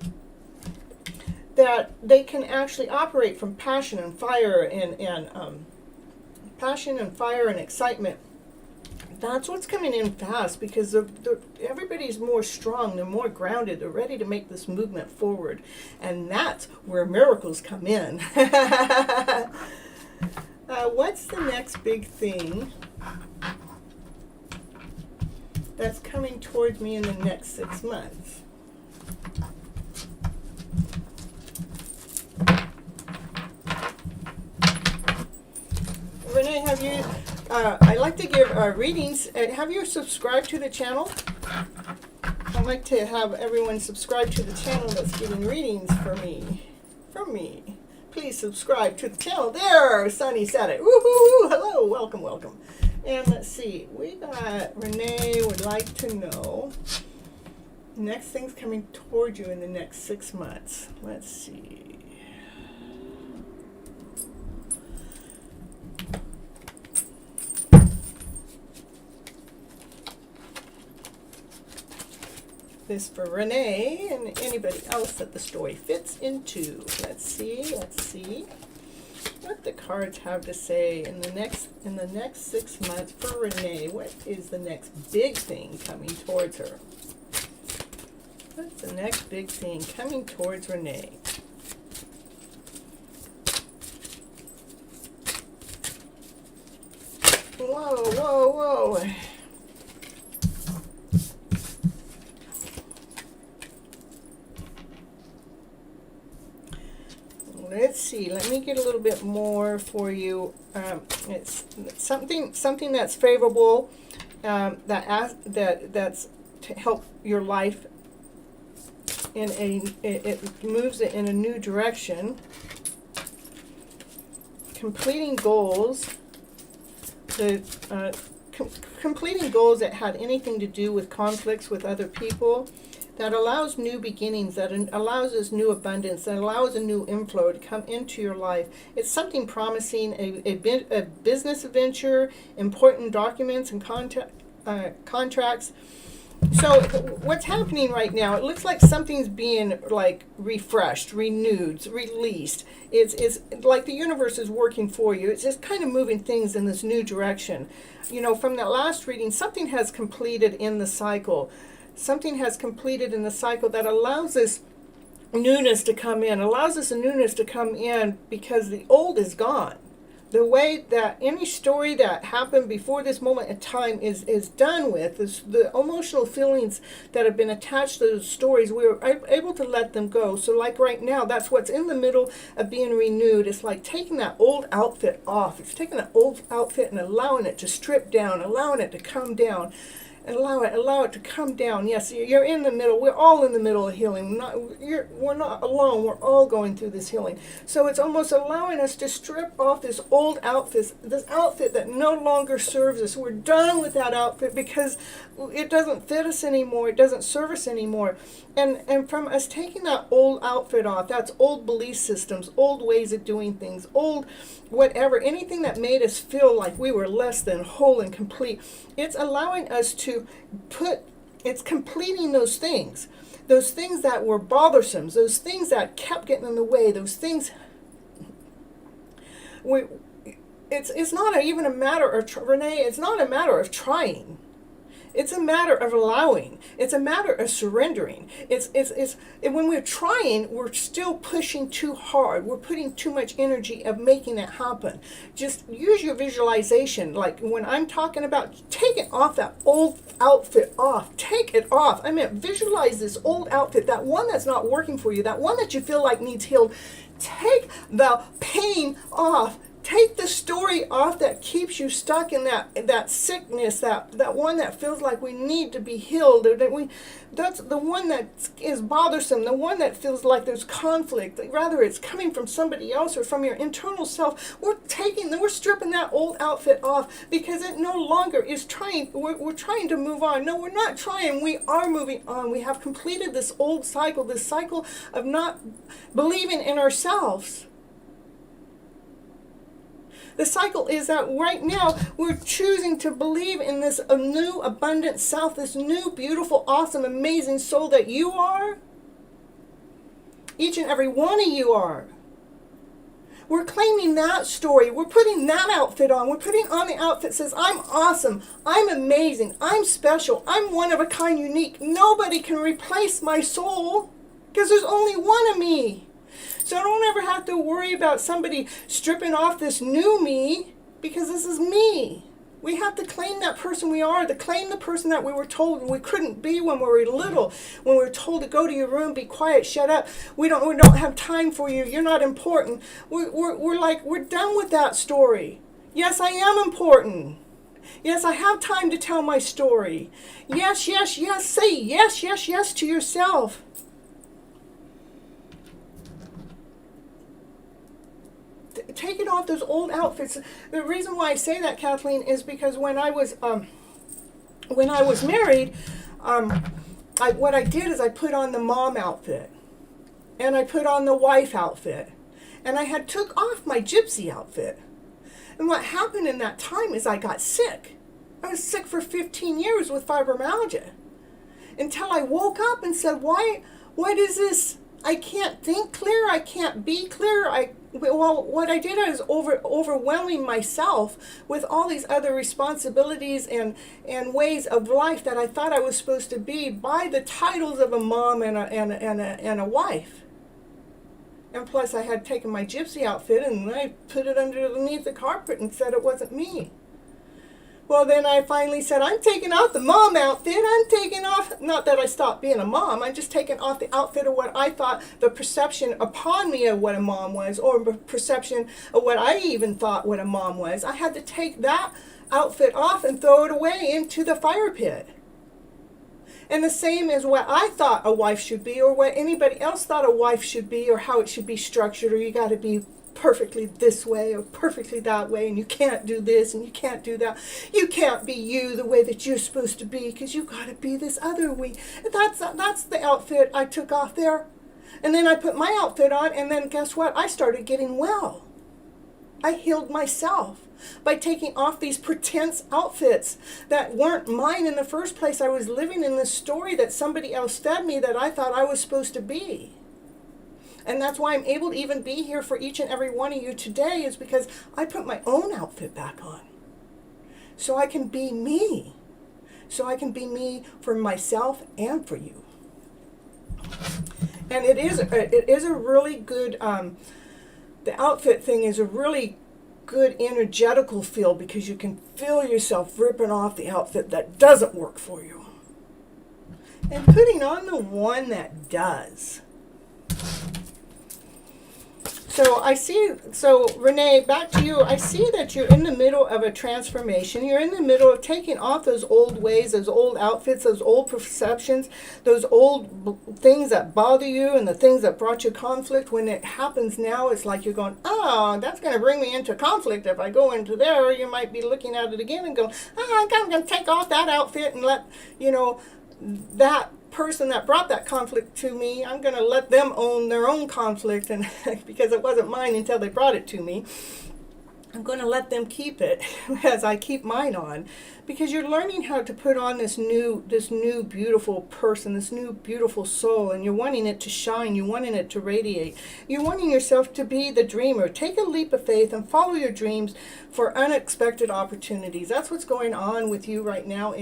that they can actually operate from passion and fire and passion and fire and excitement. That's what's coming in fast, because everybody's more strong, they're more grounded, they're ready to make this movement forward. And that's where miracles come in. What's the next big thing that's coming towards me in the next 6 months? Renee, have you, I like to give readings. Have you subscribed to the channel? I'd like to have everyone subscribe to the channel that's giving readings from me. Please subscribe to the channel. There, Sunny said it. Woohoo! Hello, welcome, welcome. And let's see, we got Renee would like to know next thing's coming toward you in the next 6 months. Let's see. This for Renee and anybody else that the story fits into. Let's see what the cards have to say in the next 6 months for Renee. What is the next big thing coming towards her? What's the next big thing coming towards Renee? Whoa, whoa, whoa. Let's see. Let me get a little bit more for you. It's something that's favorable, that's to help your life in it moves it in a new direction. Completing goals. Completing goals that had anything to do with conflicts with other people. That allows new beginnings, that allows us new abundance, that allows a new inflow to come into your life. It's something promising, a business venture, important documents and contracts. So what's happening right now, it looks like something's being like refreshed, renewed, released. It's like the universe is working for you. It's just kind of moving things in this new direction. You know, from that last reading, something has completed in the cycle. Something has completed in the cycle that allows this newness to come in, because the old is gone. The way that any story that happened before this moment in time is done with, is the emotional feelings that have been attached to those stories, we were able to let them go. So like right now, that's what's in the middle of being renewed. It's like taking that old outfit off. It's taking that old outfit and allowing it to strip down, allowing it to come down. And allow it to come down. Yes, you're in the middle. We're all in the middle of healing. We're not alone. We're all going through this healing. So it's almost allowing us to strip off this old outfit, this outfit that no longer serves us. We're done with that outfit because it doesn't fit us anymore. It doesn't serve us anymore. And from us taking that old outfit off, that's old belief systems, old ways of doing things, old whatever, anything that made us feel like we were less than whole and complete. It's allowing us to it's completing those things that were bothersome, those things that kept getting in the way, those things. It's not even a matter of, Renee, it's not a matter of trying. It's a matter of allowing. It's a matter of surrendering. When we're trying, we're still pushing too hard. We're putting too much energy of making it happen. Just use your visualization. Like when I'm talking about taking off that old outfit off. Take it off. I mean, visualize this old outfit, that one that's not working for you, that one that you feel like needs healed. Take the pain off. Take the story off that keeps you stuck in that sickness, that one that feels like we need to be healed, or that's the one that is bothersome, the one that feels like there's conflict, rather it's coming from somebody else or from your internal self. We're stripping that old outfit off because it no longer is trying. We're trying to move on. No, we're not trying. We are moving on. We have completed this old cycle, this cycle of not believing in ourselves. The cycle is that right now we're choosing to believe in this new abundant self, this new beautiful, awesome, amazing soul that you are. Each and every one of you are. We're claiming that story. We're putting that outfit on. We're putting on the outfit that says, I'm awesome. I'm amazing. I'm special. I'm one of a kind, unique. Nobody can replace my soul because there's only one of me. So I don't ever have to worry about somebody stripping off this new me, because this is me. We have to claim that person we are, to claim the person that we were told we couldn't be when we were little, when we were told to go to your room, be quiet, shut up. We don't have time for you. You're not important. We're done with that story. Yes, I am important. Yes, I have time to tell my story. Yes, yes, yes. Say yes, yes, yes to yourself. Taking off those old outfits. The reason why I say that, Kathleen, is because when I was married, what I did is I put on the mom outfit, and I put on the wife outfit, and I had took off my gypsy outfit. And what happened in that time is I got sick. I was sick for 15 years with fibromyalgia, until I woke up and said, what is this? I can't think clear. I can't be clear. What I did is overwhelming myself with all these other responsibilities and ways of life that I thought I was supposed to be by the titles of a mom and a wife. And plus I had taken my gypsy outfit and I put it underneath the carpet and said it wasn't me. Well, then I finally said, I'm taking off the mom outfit. I'm taking off, not that I stopped being a mom, I'm just taking off the outfit of what I thought, the perception upon me of what a mom was, or the perception of what I even thought what a mom was. I had to take that outfit off and throw it away into the fire pit. And the same as what I thought a wife should be, or what anybody else thought a wife should be, or how it should be structured, or you got to be perfectly this way or perfectly that way, and you can't do this and you can't do that. You can't be you the way that you're supposed to be because you got to be this other way. That's the outfit I took off there. And then I put my outfit on, and then guess what? I started getting well. I healed myself by taking off these pretense outfits that weren't mine in the first place. I was living in this story that somebody else fed me that I thought I was supposed to be. And that's why I'm able to even be here for each and every one of you today, is because I put my own outfit back on. So I can be me. So I can be me for myself and for you. And it is a really good, the outfit thing is a really good energetical feel because you can feel yourself ripping off the outfit that doesn't work for you and putting on the one that does. So Renee, back to you. I see that you're in the middle of a transformation. You're in the middle of taking off those old ways, those old outfits, those old perceptions, those old things that bother you and the things that brought you conflict. When it happens now, it's like you're going, oh, that's going to bring me into conflict. If I go into there, you might be looking at it again and go, oh, I'm going to take off that outfit and let, that person that brought that conflict to me, I'm going to let them own their own conflict, and because it wasn't mine until they brought it to me, I'm going to let them keep it as I keep mine on, because you're learning how to put on this new beautiful person, this new beautiful soul, and you're wanting it to shine, you're wanting it to radiate, you're wanting yourself to be the dreamer. Take a leap of faith and follow your dreams for unexpected opportunities. That's what's going on with you right now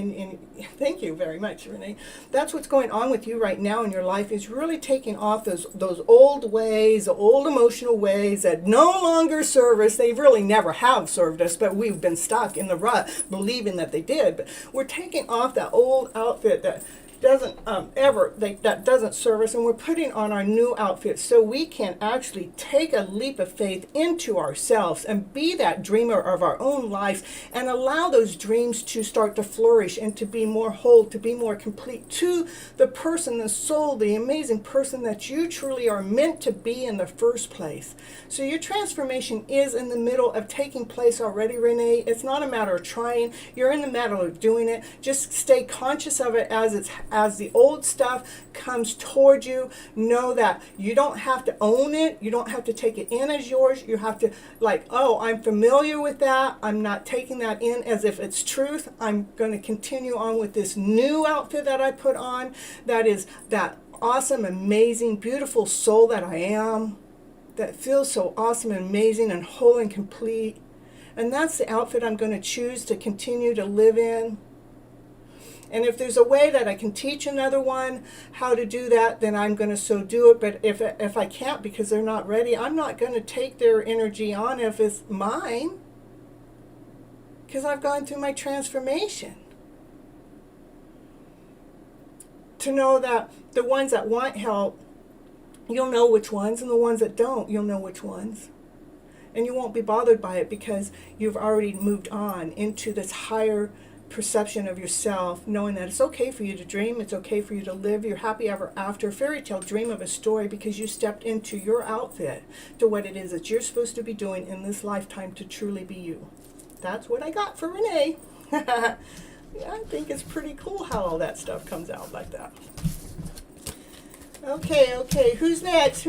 thank you very much, Renee. That's what's going on with you right now in your life, is really taking off those old ways, the old emotional ways that no longer serve us. They really never have served us, but we've been stuck in the rut believing that they did. But we're taking off that old outfit that doesn't that doesn't serve us, and we're putting on our new outfit so we can actually take a leap of faith into ourselves and be that dreamer of our own life, and allow those dreams to start to flourish and to be more whole, to be more complete, to the person, the soul, the amazing person that you truly are meant to be in the first place. So your transformation is in the middle of taking place already, Renee. It's not a matter of trying. You're in the matter of doing it. Just stay conscious of it as the old stuff comes toward you. Know that you don't have to own it. You don't have to take it in as yours. You have to, like, oh, I'm familiar with that. I'm not taking that in as if it's truth. I'm going to continue on with this new outfit that I put on. That is that awesome, amazing, beautiful soul that I am. That feels so awesome and amazing and whole and complete. And that's the outfit I'm going to choose to continue to live in. And if there's a way that I can teach another one how to do that, then I'm going to so do it. But if I can't because they're not ready, I'm not going to take their energy on if it's mine, because I've gone through my transformation. To know that the ones that want help, you'll know which ones, and the ones that don't, you'll know which ones. And you won't be bothered by it because you've already moved on into this higher perception of yourself, knowing that it's okay for you to dream, it's okay for you to live your happy ever after fairy tale dream of a story, because you stepped into your outfit, to what it is that you're supposed to be doing in this lifetime to truly be you. That's what I got for Renee. Yeah, I think it's pretty cool how all that stuff comes out like that. Okay, who's next?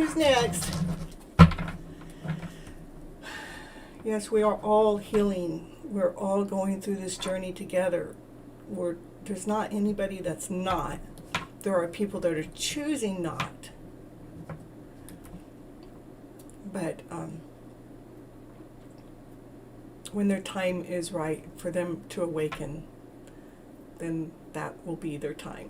Yes, we are all healing. We're all going through this journey together. There's not anybody that's not. There are people that are choosing not. But when their time is right for them to awaken, then that will be their time.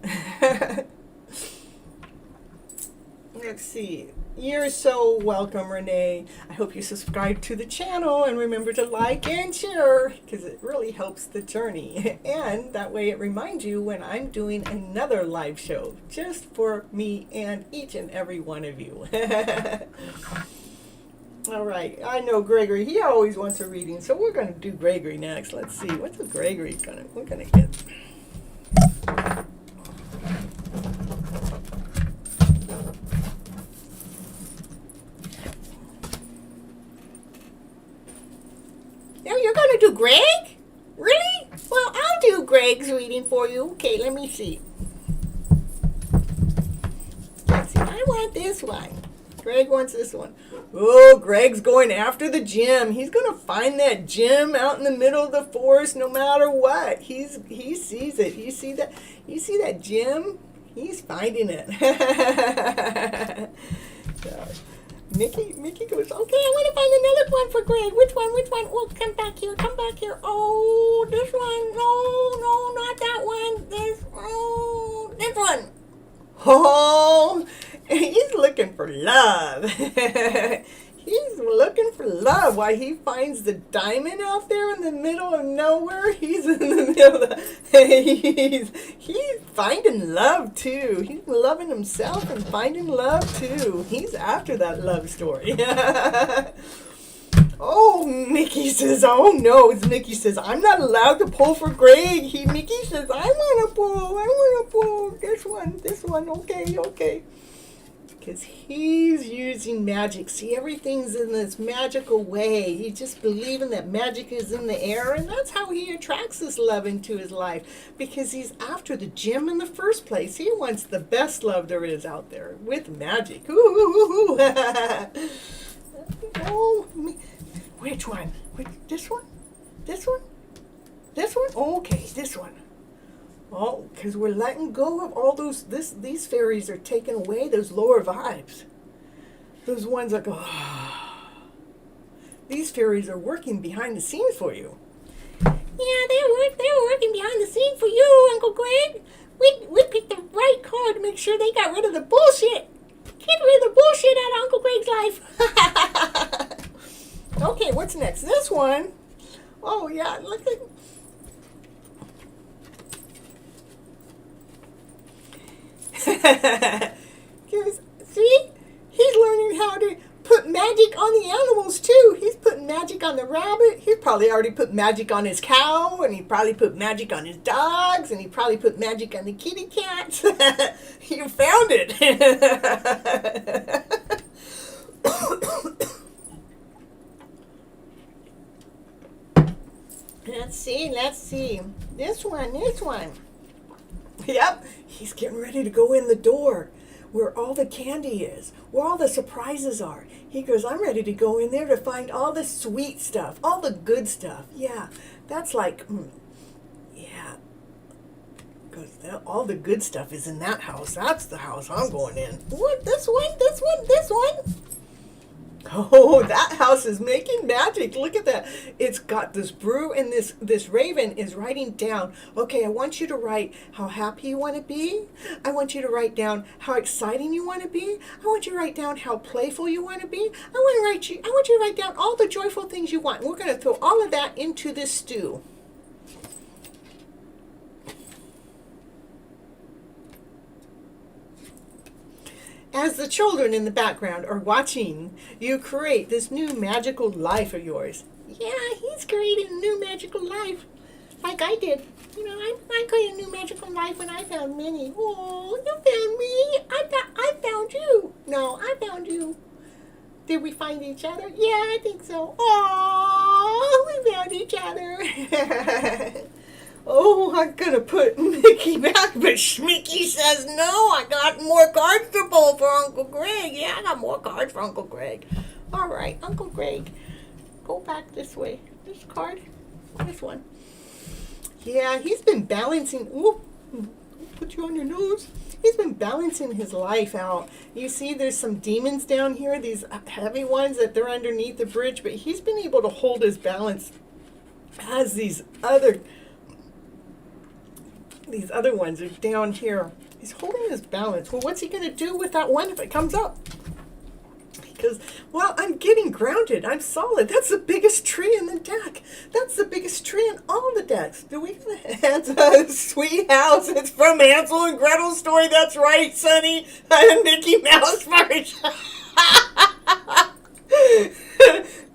Let's see. You're so welcome, Renee. I hope you subscribe to the channel and remember to like and share, because it really helps the journey. And that way it reminds you when I'm doing another live show just for me and each and every one of you. All right. I know Gregory, he always wants a reading, so we're going to do Gregory next. Let's see. What's the Gregory we're going to get? You're going to do Greg? Really? Well, I'll do Greg's reading for you. Okay, let me see. Let's see. I want this one. Greg wants this one. Oh, Greg's going after the gem. He's going to find that gem out in the middle of the forest no matter what. He sees it. You see that gem? He's finding it. So, Mickey goes, okay, I want to find another one for Greg. Which one? Oh, come back here. Oh, this one. No, not that one. This one. Oh, he's looking for love. He's looking for love. Why, he finds the diamond out there in the middle of nowhere. He's in the middle of he's finding love too. He's loving himself and finding love too. He's after that love story. Oh, Mickey says, oh no. Mickey says, I'm not allowed to pull for Greg. Mickey says, I want to pull. This one, okay. Because he's using magic. See, everything's in this magical way. He's just believing that magic is in the air, and that's how he attracts this love into his life. Because he's after the gem in the first place. He wants the best love there is out there with magic. Ooh. Oh, which one? This one? This one? This one? Okay, this one. Oh, because we're letting go of all those, these fairies are taking away those lower vibes. Those ones that go, these fairies are working behind the scenes for you. Yeah, they're working behind the scenes for you, Uncle Greg. We picked the right card to make sure they got rid of the bullshit. Get rid of the bullshit out of Uncle Greg's life. Okay, what's next? This one. Oh, yeah, look at... Because, see, he's learning how to put magic on the animals too. He's putting magic on the rabbit. He's probably already put magic on his cow, and he probably put magic on his dogs, and he probably put magic on the kitty cats. You found it. Let's see. This one. Yep, he's getting ready to go in the door where all the candy is, where all the surprises are. He goes, I'm ready to go in there to find all the sweet stuff, all the good stuff. Yeah, that's like, yeah. Because all the good stuff is in that house. That's the house I'm going in. What, this one? Oh, that house is making magic. Look at that. It's got this brew, and this raven is writing down, okay, I want you to write how happy you want to be. I want you to write down how exciting you want to be. I want you to write down how playful you want to be. I want you to write down all the joyful things you want. And we're going to throw all of that into this stew. As the children in the background are watching you create this new magical life of yours. Yeah, he's creating a new magical life. Like I did. You know, I created a new magical life when I found Minnie. Oh, you found me. I found you. No, I found you. Did we find each other? Yeah, I think so. Oh, we found each other. Oh, I'm going to put Mickey back, but Mickey says, no, I got more cards to pull for Uncle Greg. Yeah, I got more cards for Uncle Greg. All right, Uncle Greg, go back this way. This card, this one. Yeah, he's been balancing. Ooh, put you on your nose. He's been balancing his life out. You see there's some demons down here, these heavy ones that they're underneath the bridge, but he's been able to hold his balance as these other ones are down here. He's holding his balance. Well, what's he going to do with that one if it comes up? Because, well, I'm getting grounded. I'm solid. That's the biggest tree in the deck. That's the biggest tree in all the decks. Do we have a sweet house? It's from Hansel and Gretel's story. That's right, Sonny. Mickey Mouse version.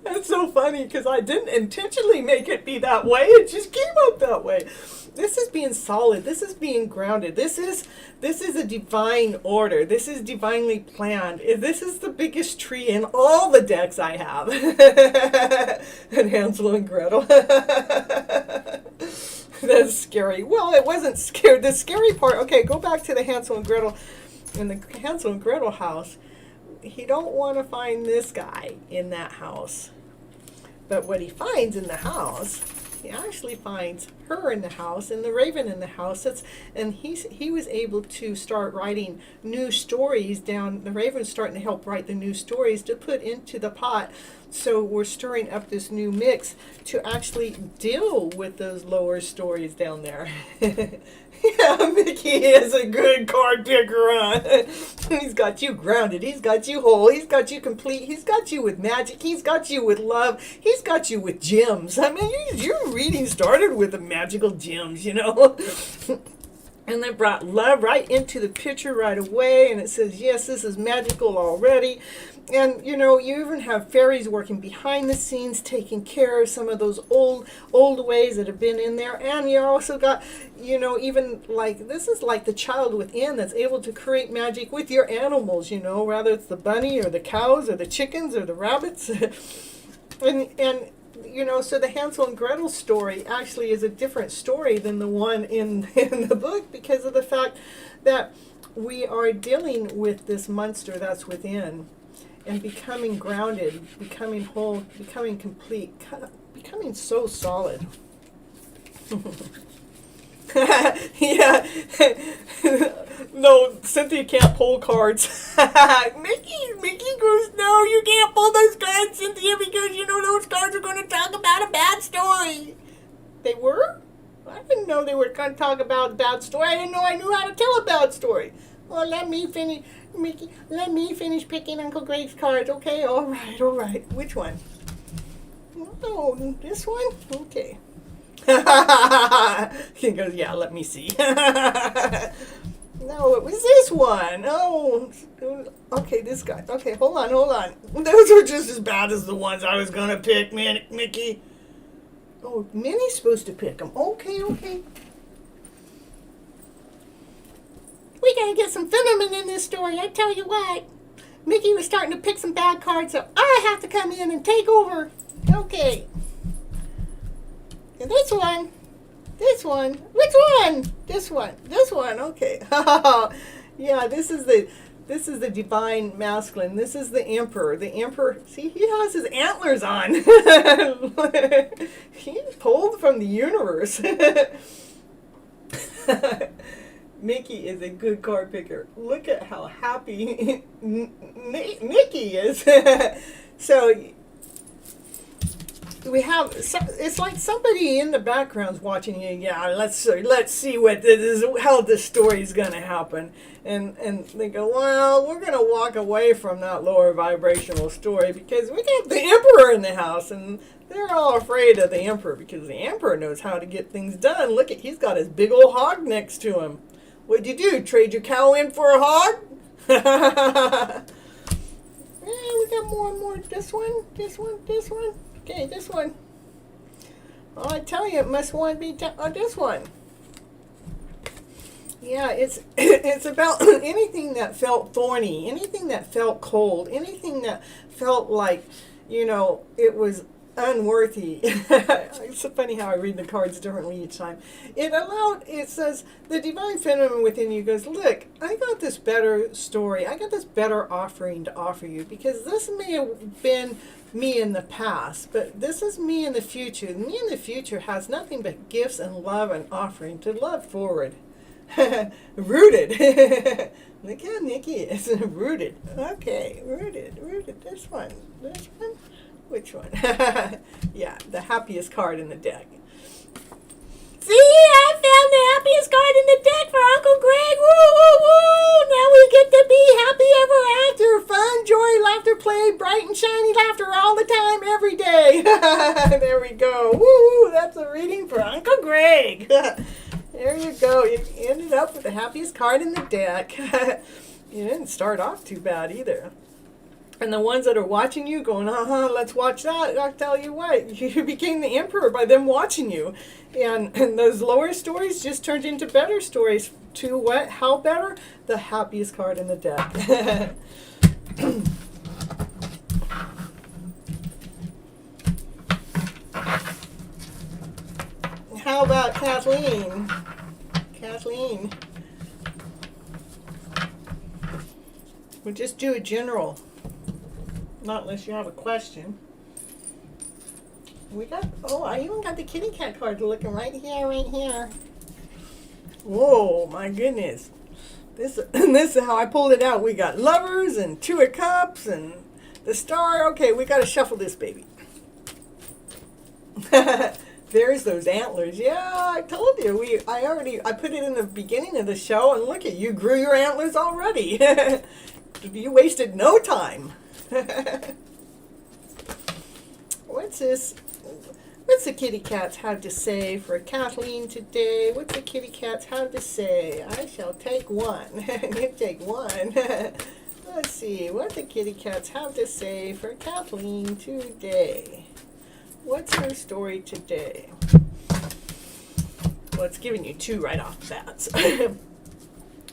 That's so funny because I didn't intentionally make it be that way. It just came up that way. This is being solid. This is being grounded. This is a divine order. This is divinely planned. This is the biggest tree in all the decks I have. And Hansel and Gretel. That's scary. Well, it wasn't scary. The scary part, okay, go back to the Hansel and Gretel. In the Hansel and Gretel house, he don't want to find this guy in that house. But what he finds in the house, he actually finds her in the house and the raven in the house. And he was able to start writing new stories down. The raven's starting to help write the new stories to put into the pot So we're stirring up this new mix to actually deal with those lower stories down there. Yeah, Mickey is a good card picker, huh? He's got you grounded. He's got you whole. He's got you complete. He's got you with magic. He's got you with love. He's got you with gems. I mean, your reading started with the magical gems, you know? And they brought love right into the picture right away. And it says, yes, this is magical already. And, you know, you even have fairies working behind the scenes, taking care of some of those old ways that have been in there. And you also got, you know, even like, this is like the child within that's able to create magic with your animals, you know, whether it's the bunny or the cows or the chickens or the rabbits. and you know, so the Hansel and Gretel story actually is a different story than the one in the book, because of the fact that we are dealing with this monster that's within and becoming grounded, becoming whole, becoming complete, becoming so solid. Yeah. No, Cynthia can't pull cards. Mickey goes, no, you can't pull those cards, Cynthia, because you know those cards are going to talk about a bad story. They were? I didn't know they were going to talk about a bad story. I didn't know I knew how to tell a bad story. Well, let me finish, Mickey. Let me finish picking Uncle Greg's cards. Okay, all right. Which one? Oh, this one? Okay. He goes, yeah, let me see. No, it was this one. Oh, okay, this guy. Okay, hold on. Those are just as bad as the ones I was going to pick, Mickey. Oh, Minnie's supposed to pick them. Okay. We gotta get some cinnamon in this story, I tell you what. Mickey was starting to pick some bad cards, so I have to come in and take over. Okay. And this one. Which one? This one, okay. Yeah, this is the divine masculine. This is the emperor. The emperor, see, he has his antlers on. He's pulled from the universe. Mickey is a good card picker. Look at how happy Mickey is. So we have, it's like somebody in the background's watching you. Yeah, let's see what this is, how this story's going to happen. And they go, well, we're going to walk away from that lower vibrational story because we got the emperor in the house, and they're all afraid of the emperor because the emperor knows how to get things done. Look, he's got his big old hog next to him. What'd you do? Trade your cow in for a hog? Yeah, we got more and more. This one. Okay, this one. Oh, I tell you, it must want to be this one. Yeah, it's about anything that felt thorny, anything that felt cold, anything that felt like, you know, it was unworthy. It's so funny how I read the cards differently each time. It says, the divine feminine within you goes, look, I got this better story. I got this better offering to offer you, because this may have been me in the past, but this is me in the future. Me in the future has nothing but gifts and love and offering to love forward. Rooted. Look how Nikki is rooted. Okay, rooted. This one. Which one? Yeah, the happiest card in the deck. See, I found the happiest card in the deck for Uncle Greg. Woo, woo, woo. Now we get to be happy ever after. Fun, joy, laughter, play, bright and shiny laughter all the time, every day. There we go. Woo, that's a reading for Uncle Greg. There you go. You ended up with the happiest card in the deck. You didn't start off too bad either. And the ones that are watching you going, let's watch that. I'll tell you what, you became the emperor by them watching you. And those lower stories just turned into better stories. To what? How better? The happiest card in the deck. How about Kathleen? We'll just do a general. Not unless you have a question. I even got the kitty cat card looking right here. Whoa, my goodness. This is how I pulled it out. We got lovers and 2 of cups and The star, okay, we got to shuffle this baby. There's those antlers. Yeah, I told you. I put it in the beginning of the show, and look at you grew your antlers already. You wasted no time. What's this? What's the kitty cats have to say for Kathleen today? What's the kitty cats have to say? I shall take one. You take one. Let's see what the kitty cats have to say for Kathleen today. What's her story today? Well, it's giving you two right off the bat.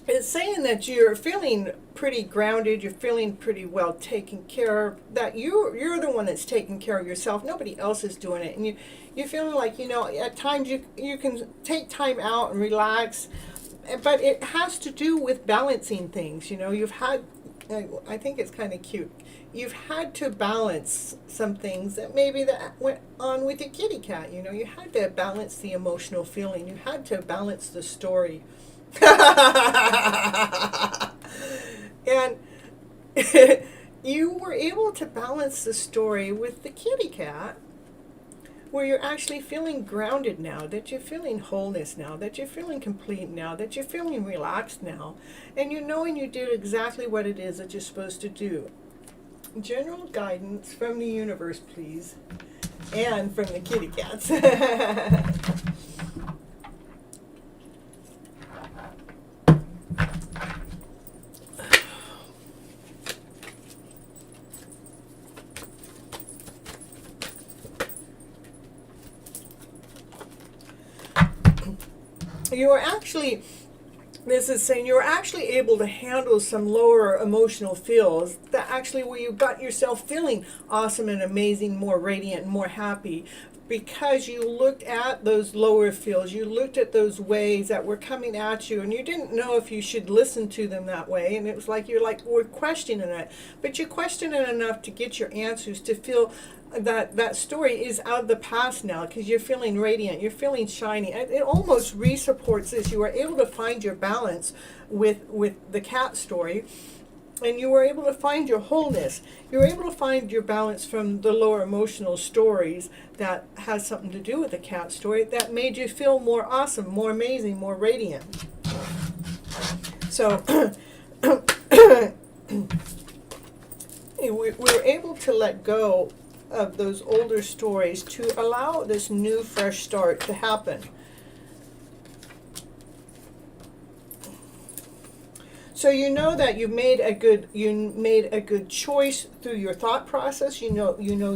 It's saying that you're feeling pretty grounded, you're feeling pretty well taken care of, that you're the one that's taking care of yourself, nobody else is doing it, and you're feeling like, at times you can take time out and relax, but it has to do with balancing things. You've had, I think it's kind of cute, you've had to balance some things that maybe that went on with your kitty cat. You had to balance the emotional feeling, you had to balance the story. And you were able to balance the story with the kitty cat, where you're actually feeling grounded now, that you're feeling wholeness now, that you're feeling complete now, that you're feeling relaxed now, and you're knowing you did exactly what it is that you're supposed to do. General guidance from the universe, please, and from the kitty cats. This is saying you're actually able to handle some lower emotional feels, that actually where you got yourself feeling awesome and amazing, more radiant, more happy, because you looked at those lower feels, you looked at those ways that were coming at you, and you didn't know if you should listen to them that way, and it was like we're questioning it, but you question it enough to get your answers, to feel that story is out of the past now, because you're feeling radiant, you're feeling shiny. It almost re-supports this. You were able to find your balance with the cat story, and you were able to find your wholeness. You were able to find your balance from the lower emotional stories that has something to do with the cat story, that made you feel more awesome, more amazing, more radiant. So we were able to let go of those older stories to allow this new fresh start to happen. So you know that you made a good choice through your thought process. You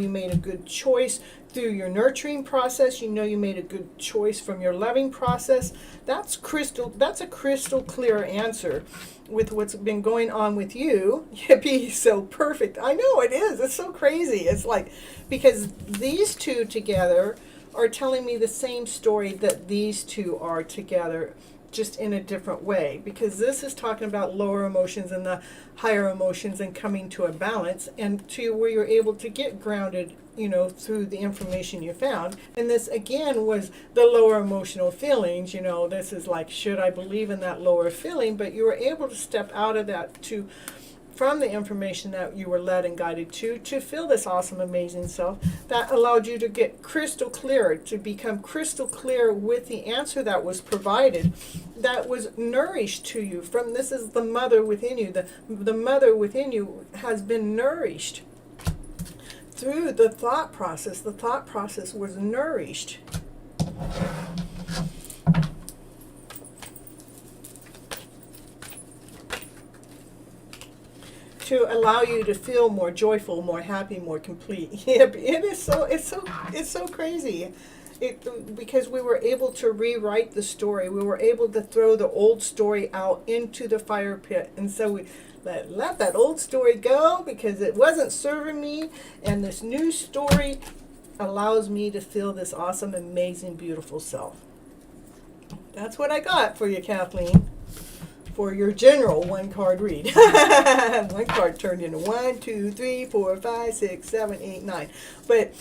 made a good choice through your nurturing process. You made a good choice from your loving process. That's a crystal clear answer with what's been going on with you. Yippee, so perfect. I know it is. It's so crazy. It's like, because these two together are telling me the same story that these two are together, just in a different way, because this is talking about lower emotions and the higher emotions and coming to a balance, and to where you're able to get grounded, through the information you found. And this again was the lower emotional feelings. This is like, should I believe in that lower feeling? But you were able to step out of that from the information that you were led and guided to feel this awesome, amazing self that allowed you to get crystal clear, to become crystal clear with the answer that was provided, that was nourished to you from, this is the mother within you. The mother within you has been nourished through the thought process. The thought process was nourished. To allow you to feel more joyful, more happy, more complete. It's so crazy. Because we were able to rewrite the story. We were able to throw the old story out into the fire pit. And so we let that old story go, because it wasn't serving me. And this new story allows me to feel this awesome, amazing, beautiful self. That's what I got for you, Kathleen. For your general one-card read. One card turned into 1, 2, 3, 4, 5, 6, 7, 8, 9. But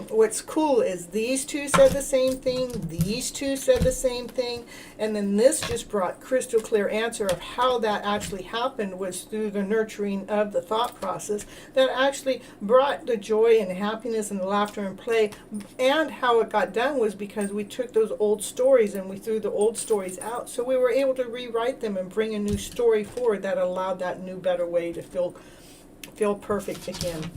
what's cool is these two said the same thing, these two said the same thing, and then this just brought crystal clear answer of how that actually happened was through the nurturing of the thought process that actually brought the joy and happiness and laughter and play. And how it got done was because we took those old stories and we threw the old stories out, so we were able to rewrite them and bring a new story forward that allowed that new better way to feel perfect again.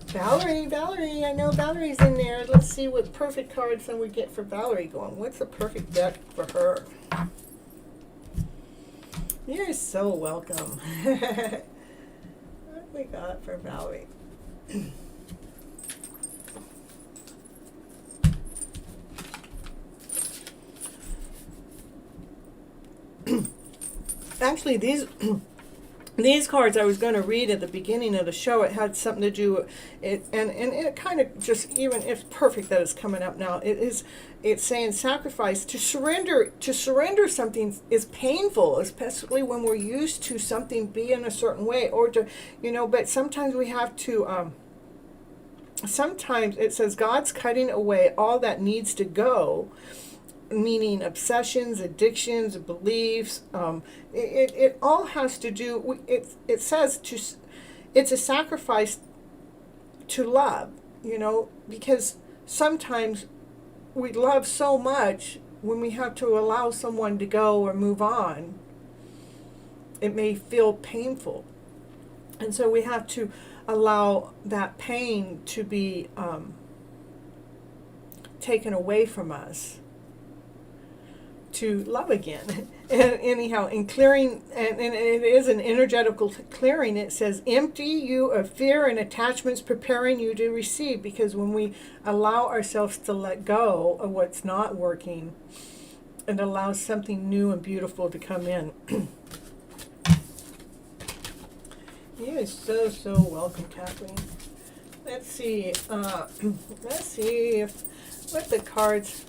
Valerie, I know Valerie's in there. Let's see what perfect cards then we get for Valerie going. What's the perfect deck for her? You're so welcome. What we got for Valerie? Actually, these cards I was going to read at the beginning of the show, it had something to do it, and it kind of just, even it's perfect that it's coming up now. It's saying sacrifice, to surrender something is painful, especially when we're used to something being a certain way, or to, but sometimes we have to sometimes it says God's cutting away all that needs to go, meaning obsessions, addictions, beliefs. It all has to do. It says it's a sacrifice to love. Because sometimes we love so much when we have to allow someone to go or move on. It may feel painful, and so we have to allow that pain to be taken away from us, to love again. And anyhow, in clearing, and it is an energetical clearing, it says empty you of fear and attachments, preparing you to receive. Because when we allow ourselves to let go of what's not working and allow something new and beautiful to come in. You are so welcome, Kathleen. Let's see what the cards,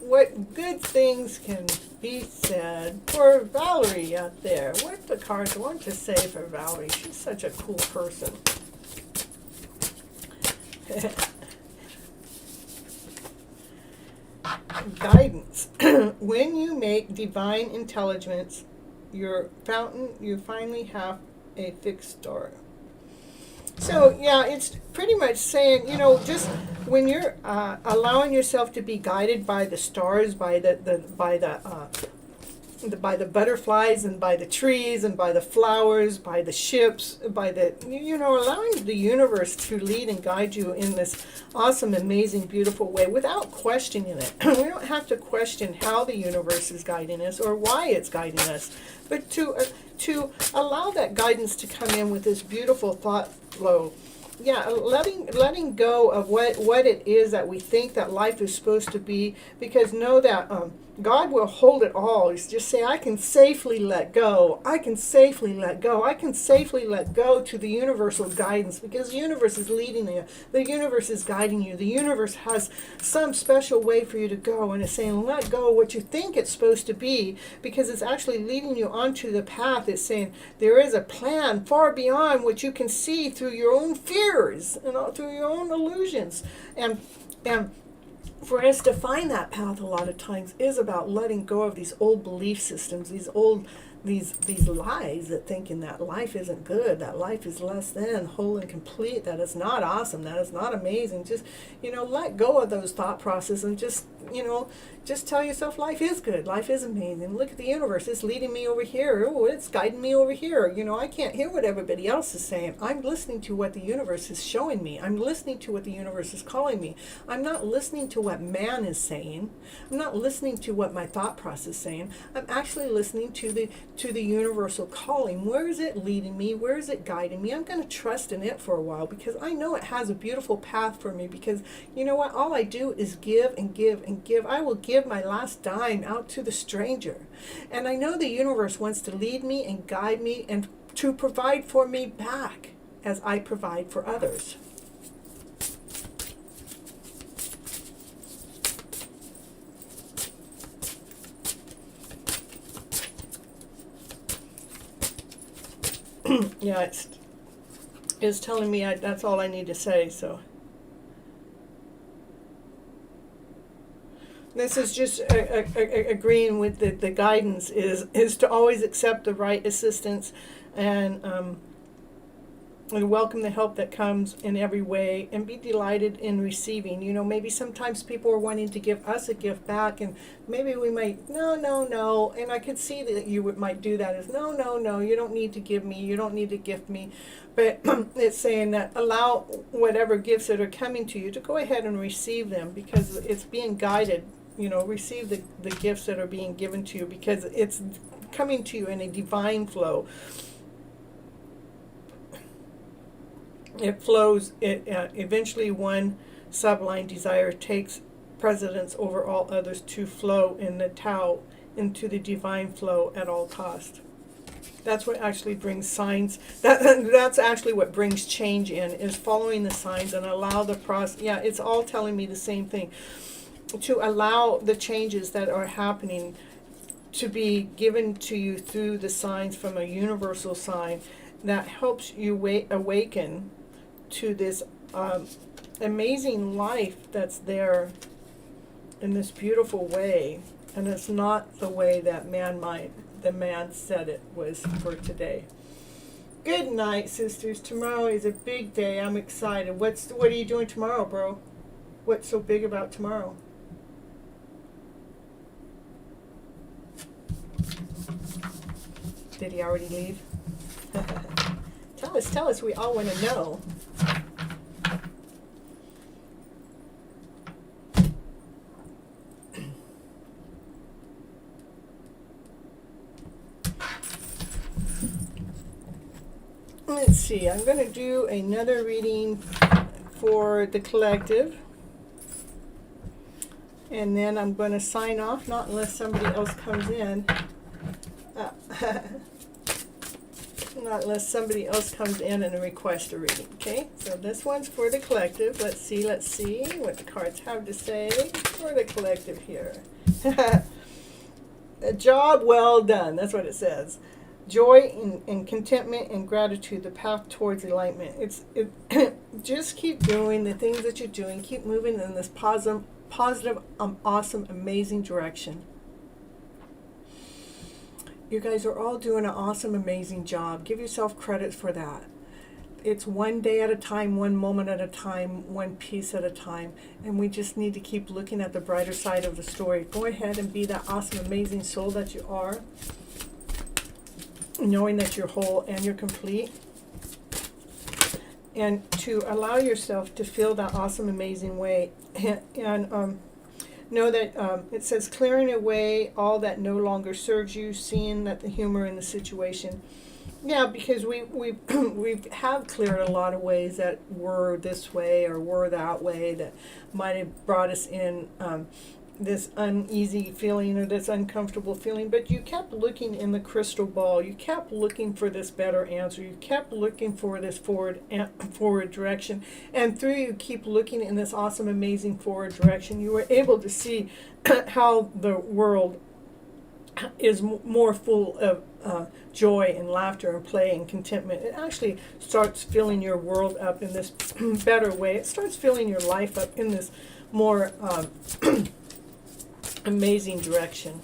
what good things can be said for Valerie out there. What the cards want to say for Valerie. She's such a cool person. Guidance. When you make divine intelligence your fountain, you finally have a fixed star. So yeah, it's pretty much saying, just when you're allowing yourself to be guided by the stars, by the butterflies and by the trees and by the flowers, by the ships, by the allowing the universe to lead and guide you in this awesome, amazing, beautiful way without questioning it. We don't have to question how the universe is guiding us or why it's guiding us, but to allow that guidance to come in with this beautiful thought flow. Yeah, letting go of what it is that we think that life is supposed to be, because know that God will hold it all. He's just say, I can safely let go. I can safely let go. I can safely let go to the universal guidance, because the universe is leading you. The universe is guiding you. The universe has some special way for you to go, and it's saying, let go of what you think it's supposed to be, because it's actually leading you onto the path. It's saying there is a plan far beyond what you can see through your own fears and through your own illusions. And for us to find that path a lot of times is about letting go of these old belief systems, these lies that thinking that life isn't good, that life is less than whole and complete, that it's not awesome, that it's not amazing. Just, let go of those thought processes and just tell yourself life is good, life is amazing. Look at the universe, it's leading me over here. Oh, it's guiding me over here. I can't hear what everybody else is saying. I'm listening to what the universe is showing me. I'm listening to what the universe is calling me. I'm not listening to what man is saying. I'm not listening to what my thought process is saying. I'm actually listening to the universal calling. Where is it leading me? Where is it guiding me? I'm going to trust in it for a while, because I know it has a beautiful path for me, because you know what? All I do is give and give and give. I will give my last dime out to the stranger. And I know the universe wants to lead me and guide me and to provide for me back as I provide for others. Yeah, it's telling me that's all I need to say. So This is just agreeing with the guidance is to always accept the right assistance and welcome the help that comes in every way and be delighted in receiving. You know, maybe sometimes people are wanting to give us a gift back, and maybe we might, no, and I could see that you might do that as, no, you don't need to give me, you don't need to gift me. But it's saying that allow whatever gifts that are coming to you to go ahead and receive them, because it's being guided. You know, receive the gifts that are being given to you, because it's coming to you in a divine flow. It flows, eventually one sublime desire takes precedence over all others to flow in the Tao into the divine flow at all cost. That's what actually brings signs. That's actually what brings change in, is following the signs and allow the process. Yeah, it's all telling me the same thing. To allow the changes that are happening to be given to you through the signs from a universal sign that helps you awaken to this amazing life that's there in this beautiful way, and it's not the way that the man said it was for today. Good night, sisters. Tomorrow is a big day. I'm excited. What are you doing tomorrow, bro? What's so big about tomorrow? Did he already leave? Tell us, we all want to know. Let's see, I'm going to do another reading for the collective. And then I'm going to sign off, not unless somebody else comes in. Not unless somebody else comes in and requests a reading. Okay, so this one's for the collective. Let's see what the cards have to say for the collective here. A job well done. That's what it says. Joy and contentment and gratitude, the path towards enlightenment. Just keep doing the things that you're doing. Keep moving in this positive, awesome, amazing direction. You guys are all doing an awesome, amazing job. Give yourself credit for that. It's one day at a time, one moment at a time, one piece at a time. And we just need to keep looking at the brighter side of the story. Go ahead and be that awesome, amazing soul that you are. Knowing that you're whole and you're complete. And to allow yourself to feel that awesome, amazing way. And know that it says clearing away all that no longer serves you, seeing that the humor in the situation. Yeah, because we have cleared a lot of ways that were this way or were that way that might have brought us in this uneasy feeling or this uncomfortable feeling, but you kept looking in the crystal ball. You kept looking for this better answer. You kept looking for this forward direction. And through you keep looking in this awesome, amazing forward direction, you were able to see how the world is more full of joy and laughter and play and contentment. It actually starts filling your world up in this better way. It starts filling your life up in this more amazing direction.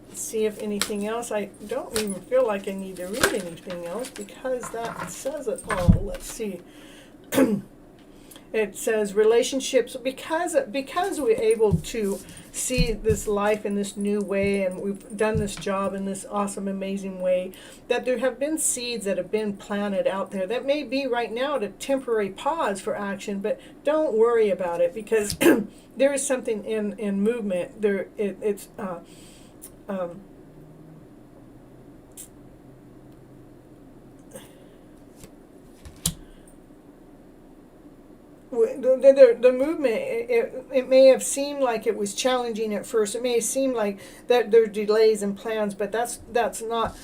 Let's see if anything else. I don't even feel like I need to read anything else because that says it all. Let's see. It says relationships, because we're able to see this life in this new way, and we've done this job in this awesome, amazing way, that there have been seeds that have been planted out there that may be right now at a temporary pause for action, but don't worry about it, because there is something in movement. The movement, it may have seemed like it was challenging at first. It may seem like that there are delays in plans, but that's not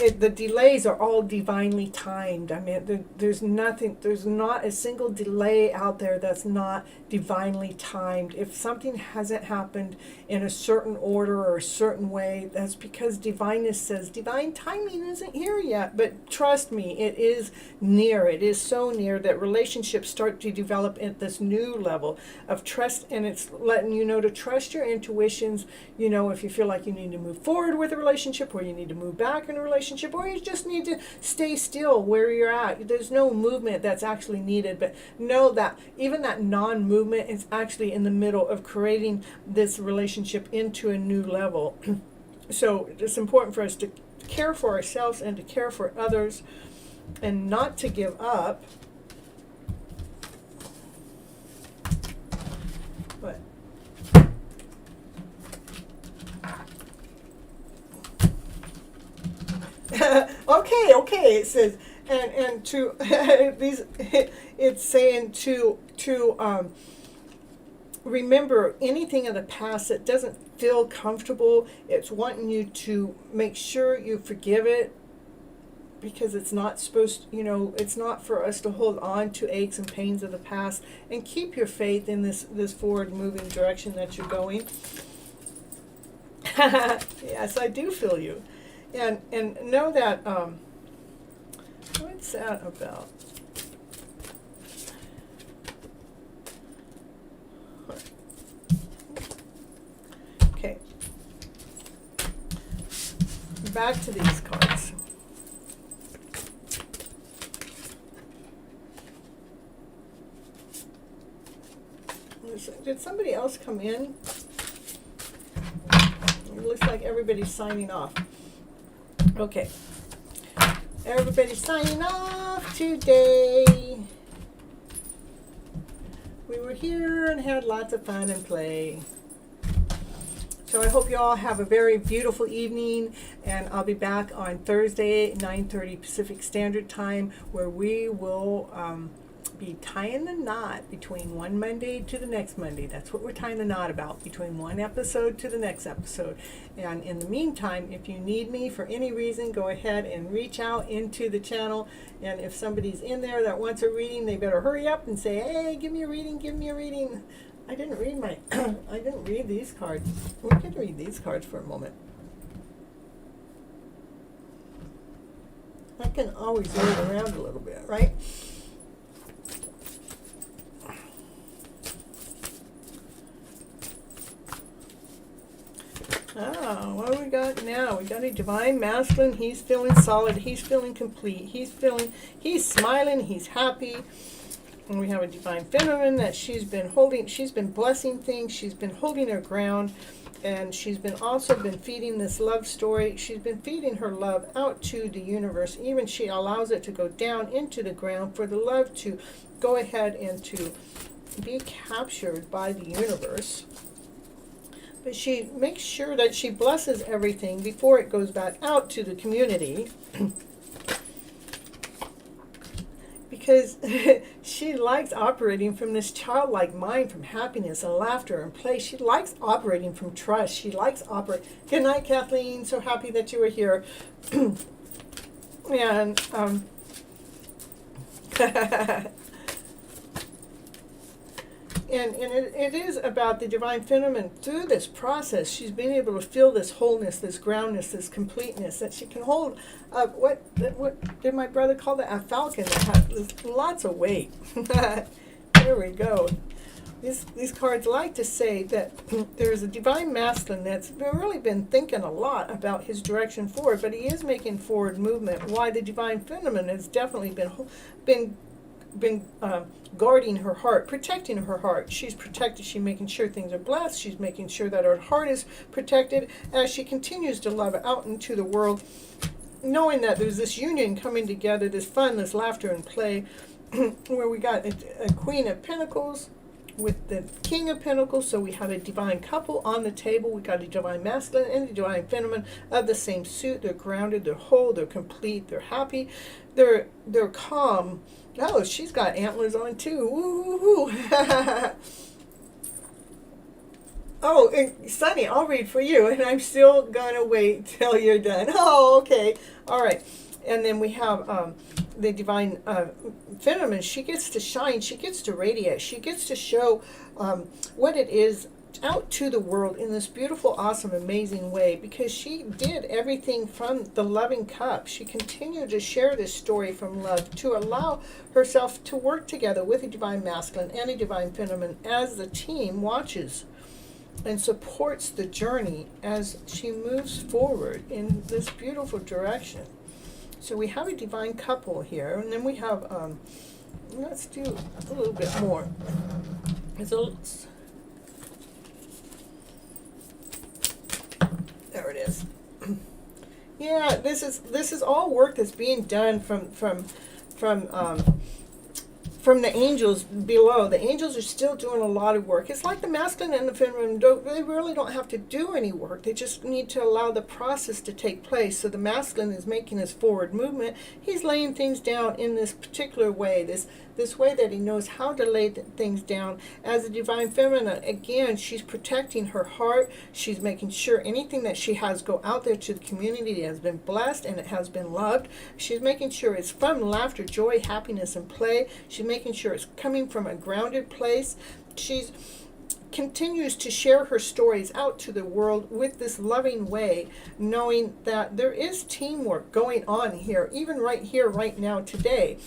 the delays are all divinely timed. I mean, there's not a single delay out there that's not divinely timed. If something hasn't happened in a certain order or a certain way, that's because divineness says divine timing isn't here yet. But trust me, it is near. It is so near that relationships start to develop at this new level of trust, and it's letting you know to trust your intuitions. You know, if you feel like you need to move forward with a relationship, or you need to move back in a relationship, or you just need to stay still where you're at. There's no movement that's actually needed, but know that even that non-movement is actually in the middle of creating this relationship into a new level. So it's important for us to care for ourselves and to care for others and not to give up. But okay, it says, and to these, it's saying to remember anything of the past that doesn't feel comfortable. It's wanting you to make sure you forgive it, because it's not supposed, it's not for us to hold on to aches and pains of the past, and keep your faith in this forward moving direction that you're going. Yes, I do feel you. And know that, what's that about? Okay. Back to these cards. Did somebody else come in? It looks like everybody's signing off. Okay. Everybody's signing off today. We were here and had lots of fun and play. So I hope you all have a very beautiful evening, and I'll be back on Thursday at 9:30 Pacific Standard Time, where we will be tying the knot between one Monday to the next Monday. That's what we're tying the knot about, between one episode to the next episode. And in the meantime, if you need me for any reason, go ahead and reach out into the channel. And if somebody's in there that wants a reading, they better hurry up and say, hey, give me a reading, give me a reading. I didn't read I didn't read these cards. We could read these cards for a moment. I can always move it around a little bit, right? Oh, what do we got now? We got a divine masculine. He's feeling solid. He's feeling complete. He's smiling. He's happy. And we have a divine feminine that she's been holding. She's been blessing things. She's been holding her ground. And she's also been feeding this love story. She's been feeding her love out to the universe. Even she allows it to go down into the ground for the love to go ahead and to be captured by the universe. But she makes sure that she blesses everything before it goes back out to the community. Because she likes operating from this childlike mind, from happiness and laughter and play. She likes operating from trust. She likes operating. Good night, Kathleen. So happy that you were here. And And it is about the divine feminine. Through this process, she's been able to feel this wholeness, this groundness, this completeness, that she can hold what did my brother call that? A falcon that has lots of weight. There we go. These cards like to say that there's a divine masculine that's really been thinking a lot about his direction forward, but he is making forward movement. Why the divine feminine has definitely been guarding her heart, protecting her heart. She's protected. She's making sure things are blessed. She's making sure that her heart is protected as she continues to love out into the world, knowing that there's this union coming together, this fun, this laughter and play, where we got a Queen of Pentacles with the King of Pentacles. So we have a divine couple on the table. We got a divine masculine and a divine feminine of the same suit. They're grounded, they're whole, they're complete, they're happy, they're calm. Oh, she's got antlers on too. Woo-hoo-hoo. Oh, Sunny, I'll read for you, and I'm still gonna wait till you're done. Oh, okay, all right. And then we have the divine feminine. She gets to shine. She gets to radiate. She gets to show what it is out to the world in this beautiful, awesome, amazing way, because she did everything from the loving cup. She continued to share this story from love to allow herself to work together with a divine masculine and a divine feminine as the team watches and supports the journey as she moves forward in this beautiful direction. So we have a divine couple here, and then we have, let's do a little bit more. There it is. Yeah, this is all work that's being done from the angels below. The angels are still doing a lot of work. It's like the masculine and the feminine they really don't have to do any work. They just need to allow the process to take place. So the masculine is making his forward movement. He's laying things down in this particular way, this way that he knows how to lay things down. As a divine feminine, again, she's protecting her heart. She's making sure anything that she has go out there to the community has been blessed and it has been loved. She's making sure it's from laughter, joy, happiness, and play. She's making sure it's coming from a grounded place. She's continues to share her stories out to the world with this loving way, knowing that there is teamwork going on here, even right here, right now, today.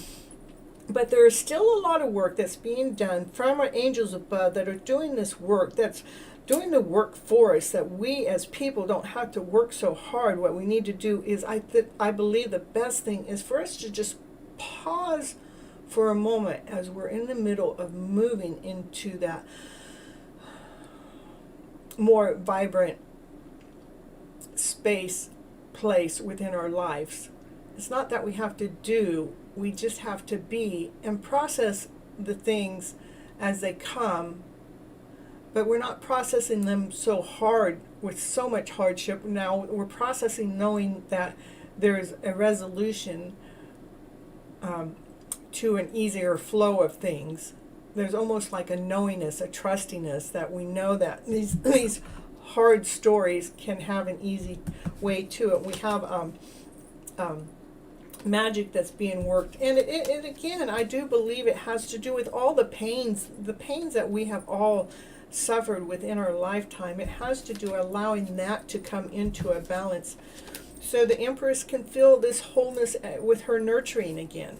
But there is still a lot of work that's being done from our angels above that are doing this work, that's doing the work for us, that we as people don't have to work so hard. What we need to do is, I believe the best thing is for us to just pause for a moment as we're in the middle of moving into that more vibrant space, place within our lives. It's not that we have to do, we just have to be and process the things as they come, but we're not processing them so hard with so much hardship. Now we're processing knowing that there's a resolution to an easier flow of things. There's almost like a knowingness, a trustiness that we know that these hard stories can have an easy way to it. We have magic that's being worked, and it again, I do believe it has to do with all the pains that we have all suffered within our lifetime. It has to do allowing that to come into a balance, so the Empress can feel this wholeness with her nurturing again.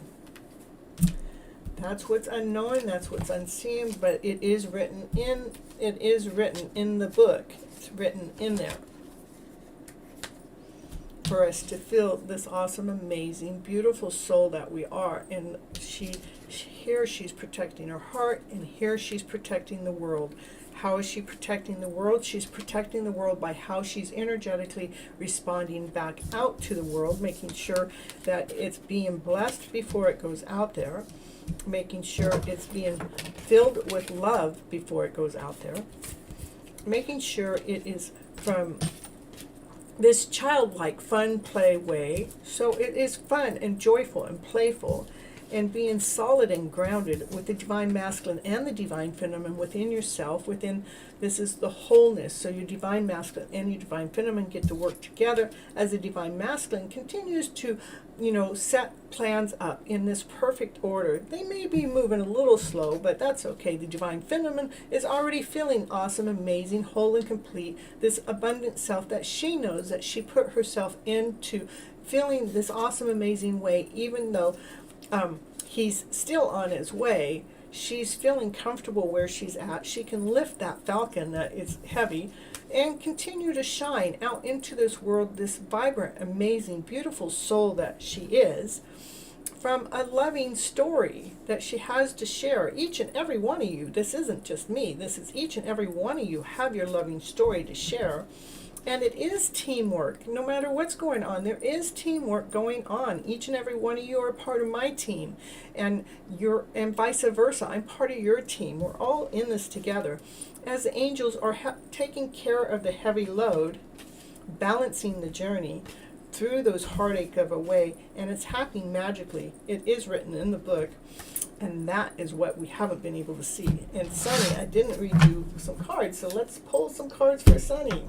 That's what's unknown, that's what's unseen, but it is written in the book. It's written in there for us to feel this awesome, amazing, beautiful soul that we are. And here she's protecting her heart, and here she's protecting the world. How is she protecting the world? She's protecting the world by how she's energetically responding back out to the world, making sure that it's being blessed before it goes out there, making sure it's being filled with love before it goes out there, making sure it is from this childlike fun play way, so it is fun and joyful and playful, and being solid and grounded with the divine masculine and the divine feminine within yourself. This is the wholeness. So your divine masculine and your divine feminine get to work together as the divine masculine continues to, set plans up in this perfect order. They may be moving a little slow, but that's okay. The divine feminine is already feeling awesome, amazing, whole and complete, this abundant self that she knows that she put herself into, feeling this awesome, amazing way, even though he's still on his way. She's feeling comfortable where she's at. She can lift that falcon that is heavy and continue to shine out into this world, this vibrant, amazing, beautiful soul that she is, from a loving story that she has to share. Each and every one of you, this isn't just me, this is each and every one of you have your loving story to share. And it is teamwork. No matter what's going on, there is teamwork going on. Each and every one of you are part of my team, and vice versa. I'm part of your team. We're all in this together. As the angels are taking care of the heavy load, balancing the journey through those heartache of a way, and it's happening magically. It is written in the book. And that is what we haven't been able to see. And Sunny, I didn't read you some cards, so let's pull some cards for Sunny.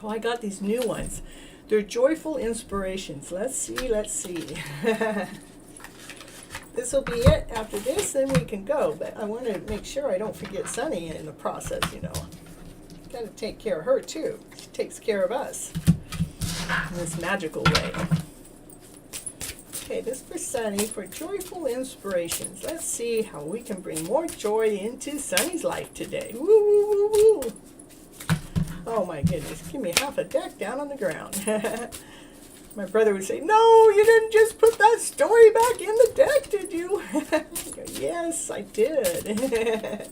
Oh, I got these new ones. They're joyful inspirations. Let's see, let's see. This will be it. After this, then we can go. But I want to make sure I don't forget Sunny in the process, you know. Got to take care of her, too. She takes care of us in this magical way. Okay, this for Sunny, for joyful inspirations. Let's see how we can bring more joy into Sunny's life today. Woo, woo, woo, woo. Oh, my goodness. Give me half a deck down on the ground. My brother would say, no, you didn't just put that story back in the deck, did you? I go, yes, I did.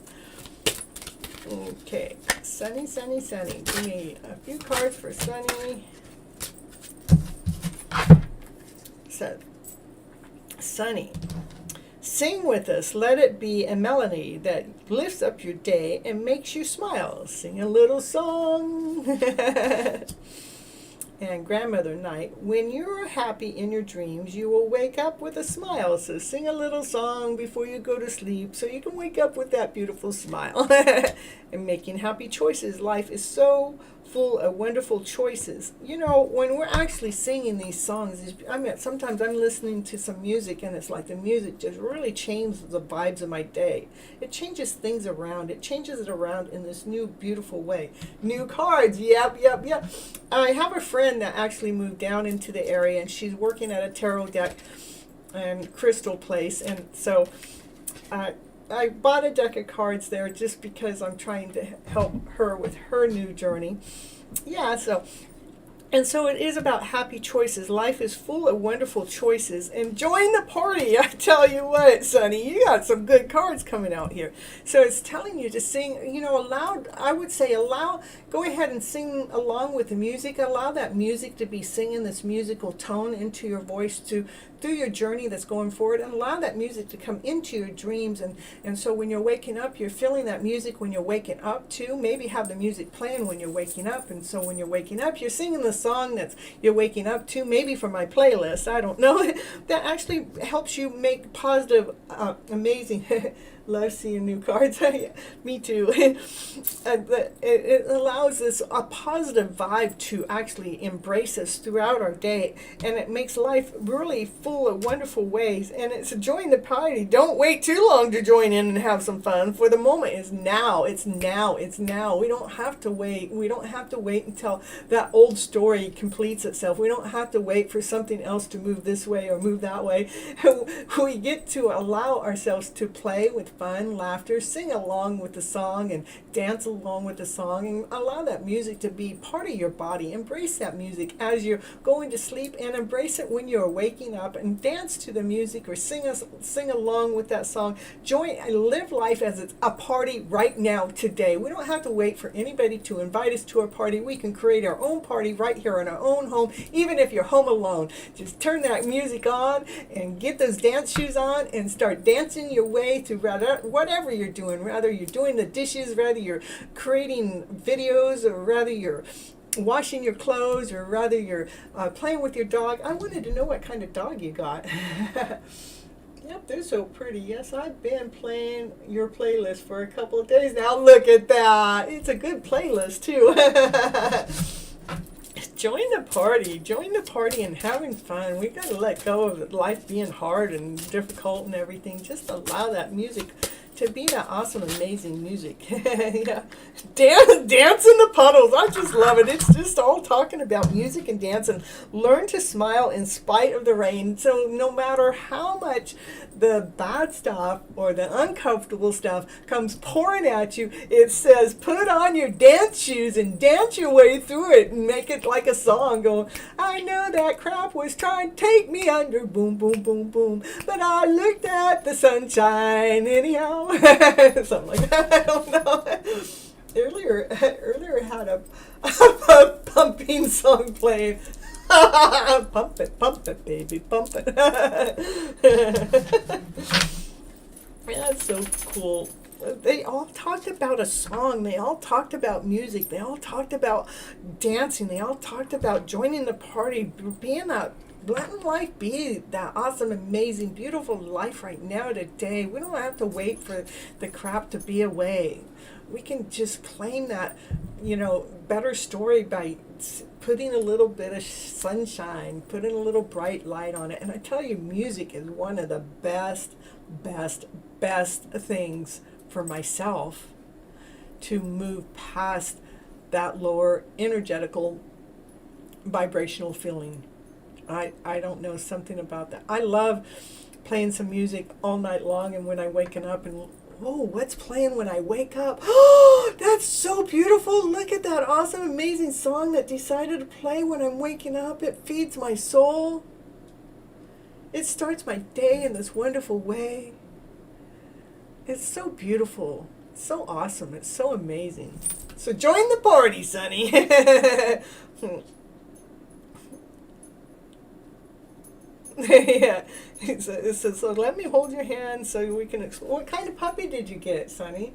Okay, Sunny, Sunny, Sunny. Give me a few cards for Sunny. So, Sunny, sing with us. Let it be a melody that lifts up your day and makes you smile. Sing a little song. And Grandmother Night, when you're happy in your dreams, you will wake up with a smile. So sing a little song before you go to sleep so you can wake up with that beautiful smile. And making happy choices. Life is so full of wonderful choices. You know, when we're actually singing these songs, sometimes I'm listening to some music and it's like the music just really changes the vibes of my day. It changes things around. It changes it around in this new beautiful way. New cards. Yep. I have a friend that actually moved down into the area and she's working at a tarot deck and crystal place. And so I bought a deck of cards there just because I'm trying to help her with her new journey. Yeah, so it is about happy choices. Life is full of wonderful choices. And join the party. I tell you what, Sunny, you got some good cards coming out here. So it's telling you to sing, you know, go ahead and sing along with the music. Allow that music to be singing this musical tone into your voice through your journey that's going forward, and allow that music to come into your dreams. And so when you're waking up, you're feeling that music when you're waking up too. Maybe have the music playing when you're waking up. And so when you're waking up, you're singing the song that's you're waking up to, maybe for my playlist, I don't know. That actually helps you make positive, amazing, love seeing new cards. Me too. It allows us a positive vibe to actually embrace us throughout our day, and it makes life really full of wonderful ways. And it's join the party. Don't wait too long to join in and have some fun, for the moment is now. It's now. We don't have to wait. We don't have to wait until that old story completes itself. We don't have to wait for something else to move this way or move that way. We get to allow ourselves to play with fun, laughter, sing along with the song and dance along with the song, and allow that music to be part of your body. Embrace that music as you're going to sleep, and embrace it when you're waking up, and dance to the music or sing along with that song. Join and live life as it's a party right now, today. We don't have to wait for anybody to invite us to our party. We can create our own party right here in our own home, even if you're home alone. Just turn that music on and get those dance shoes on and start dancing your way through whatever you're doing. Rather you're doing the dishes, rather you're creating videos, or rather you're washing your clothes, or rather you're playing with your dog. I wanted to know what kind of dog you got. Yep, they're so pretty. Yes, I've been playing your playlist for a couple of days now. Look at that. It's a good playlist too. Join the party and having fun. We got to let go of life being hard and difficult and everything. Just allow that music to be that awesome, amazing music. Yeah. Dance in the puddles. I just love it. It's just all talking about music and dance, and learn to smile in spite of the rain. So no matter how much the bad stuff or the uncomfortable stuff comes pouring at you, it says put on your dance shoes and dance your way through it, and make it like a song going, I know that crap was trying to take me under, boom, boom, boom, boom, but I looked at the sunshine anyhow. Something like that. I don't know. Earlier I had a pumping song playing. Pump it, baby, pump it. That's so cool. They all talked about a song. They all talked about music. They all talked about dancing. They all talked about joining the party, being that, letting life be that awesome, amazing, beautiful life right now today. We don't have to wait for the crap to be away. We can just claim that, better story by putting a little bit of sunshine, putting a little bright light on it. And I tell you, music is one of the best things for myself to move past that lower energetical vibrational feeling. I don't know, something about that. I love playing some music all night long, and when I'm waking up and what's playing when I wake up? Oh, that's so beautiful. Look at that awesome, amazing song that decided to play when I'm waking up. It feeds my soul. It starts my day in this wonderful way. It's so beautiful. It's so awesome. It's so amazing. So join the party, Sonny. Yeah. It says, so let me hold your hand so we can explore. What kind of puppy did you get, Sonny?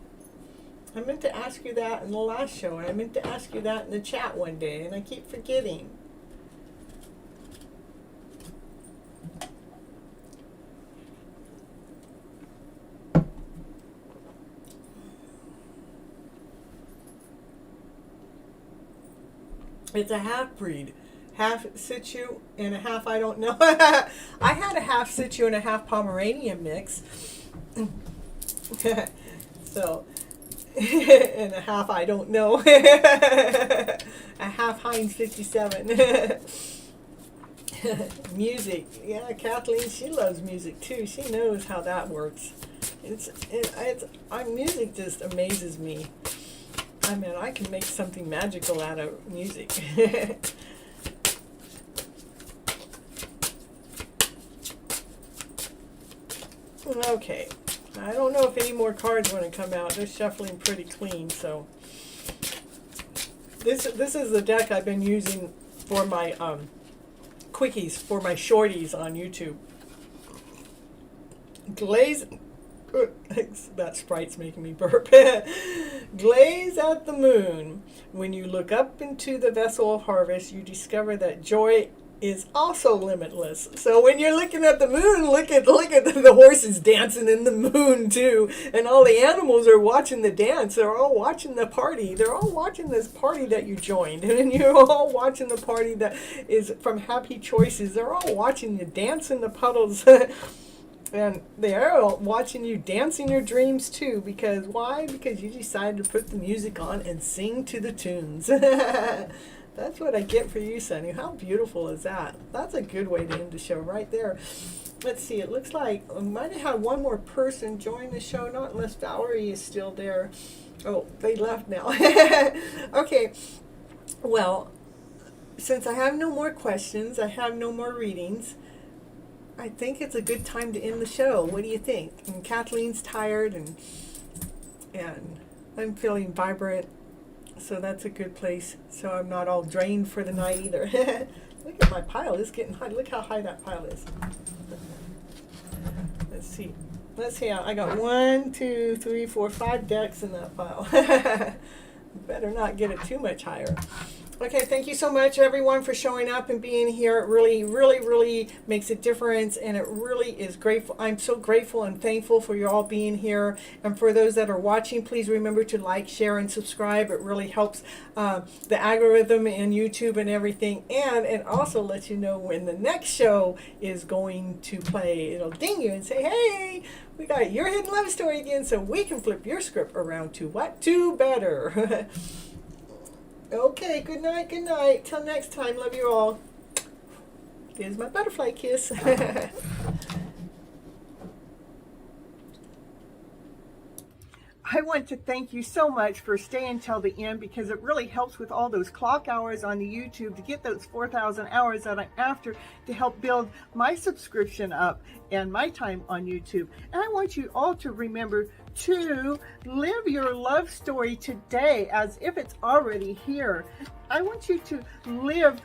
I meant to ask you that in the last show, and I meant to ask you that in the chat one day, and I keep forgetting. It's a half-breed. Half Situ and a half I don't know. I had a half Situ and a half Pomeranian mix. So, and a half I don't know. A half Heinz 57. Music. Yeah, Kathleen, she loves music too. She knows how that works. Music just amazes me. I mean, I can make something magical out of music. Okay, I don't know if any more cards want to come out. They're shuffling pretty clean, so this is the deck I've been using for my quickies, for my shorties on YouTube. That sprite's making me burp. Glaze at the moon. When you look up into the vessel of harvest, you discover that joy is also limitless. So when you're looking at the moon, look at the horses dancing in the moon too, and all the animals are watching the dance. They're all watching the party. They're all watching this party that you joined, and you're all watching the party that is from Happy Choices. They're all watching you dance in the puddles. And they're all watching you dance in your dreams too. Because why? Because you decided to put the music on and sing to the tunes. That's what I get for you, Sonny. How beautiful is that? That's a good way to end the show right there. Let's see. It looks like I might have had one more person join the show. Not unless Valerie is still there. Oh, they left now. Okay. Well, since I have no more questions, I have no more readings, I think it's a good time to end the show. What do you think? And Kathleen's tired, and I'm feeling vibrant. So that's a good place. So I'm not all drained for the night either. Look at my pile. It's getting high. Look how high that pile is. Let's see. I got 1, 2, 3, 4, 5 decks in that pile. Better not get it too much higher. Okay, thank you so much, everyone, for showing up and being here. It really, really, really makes a difference, and it really is grateful. I'm so grateful and thankful for you all being here. And for those that are watching, please remember to like, share, and subscribe. It really helps the algorithm and YouTube and everything. And it also lets you know when the next show is going to play. It'll ding you and say, hey, we got your hidden love story again, so we can flip your script around to what? To better. Okay, good night, good night. Till next time, love you all. Here's my butterfly kiss. I want to thank you so much for staying till the end, because it really helps with all those clock hours on the YouTube to get those 4,000 hours that I'm after to help build my subscription up and my time on YouTube. And I want you all to remember to live your love story today as if it's already here. I want you to live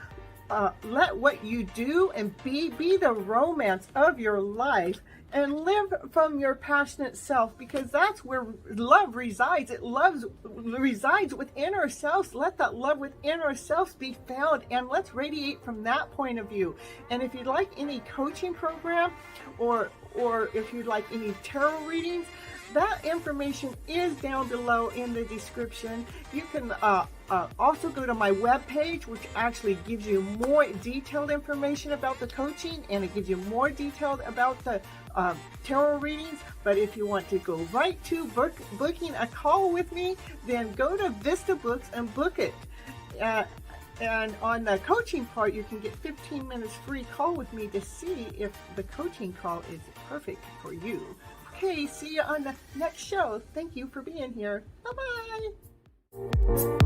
let what you do and be the romance of your life, and live from your passionate self, because that's where love resides. It resides within ourselves. Let that love within ourselves be found, and let's radiate from that point of view. And if you'd like any coaching program, or if you'd like any tarot readings, that information is down below in the description. You can also go to my webpage, which actually gives you more detailed information about the coaching, and it gives you more detailed about the tarot readings. But if you want to go right to booking a call with me, then go to Vista Books and book it. And on the coaching part, you can get 15 minutes free call with me to see if the coaching call is perfect for you. Okay, see you on the next show. Thank you for being here. Bye-bye.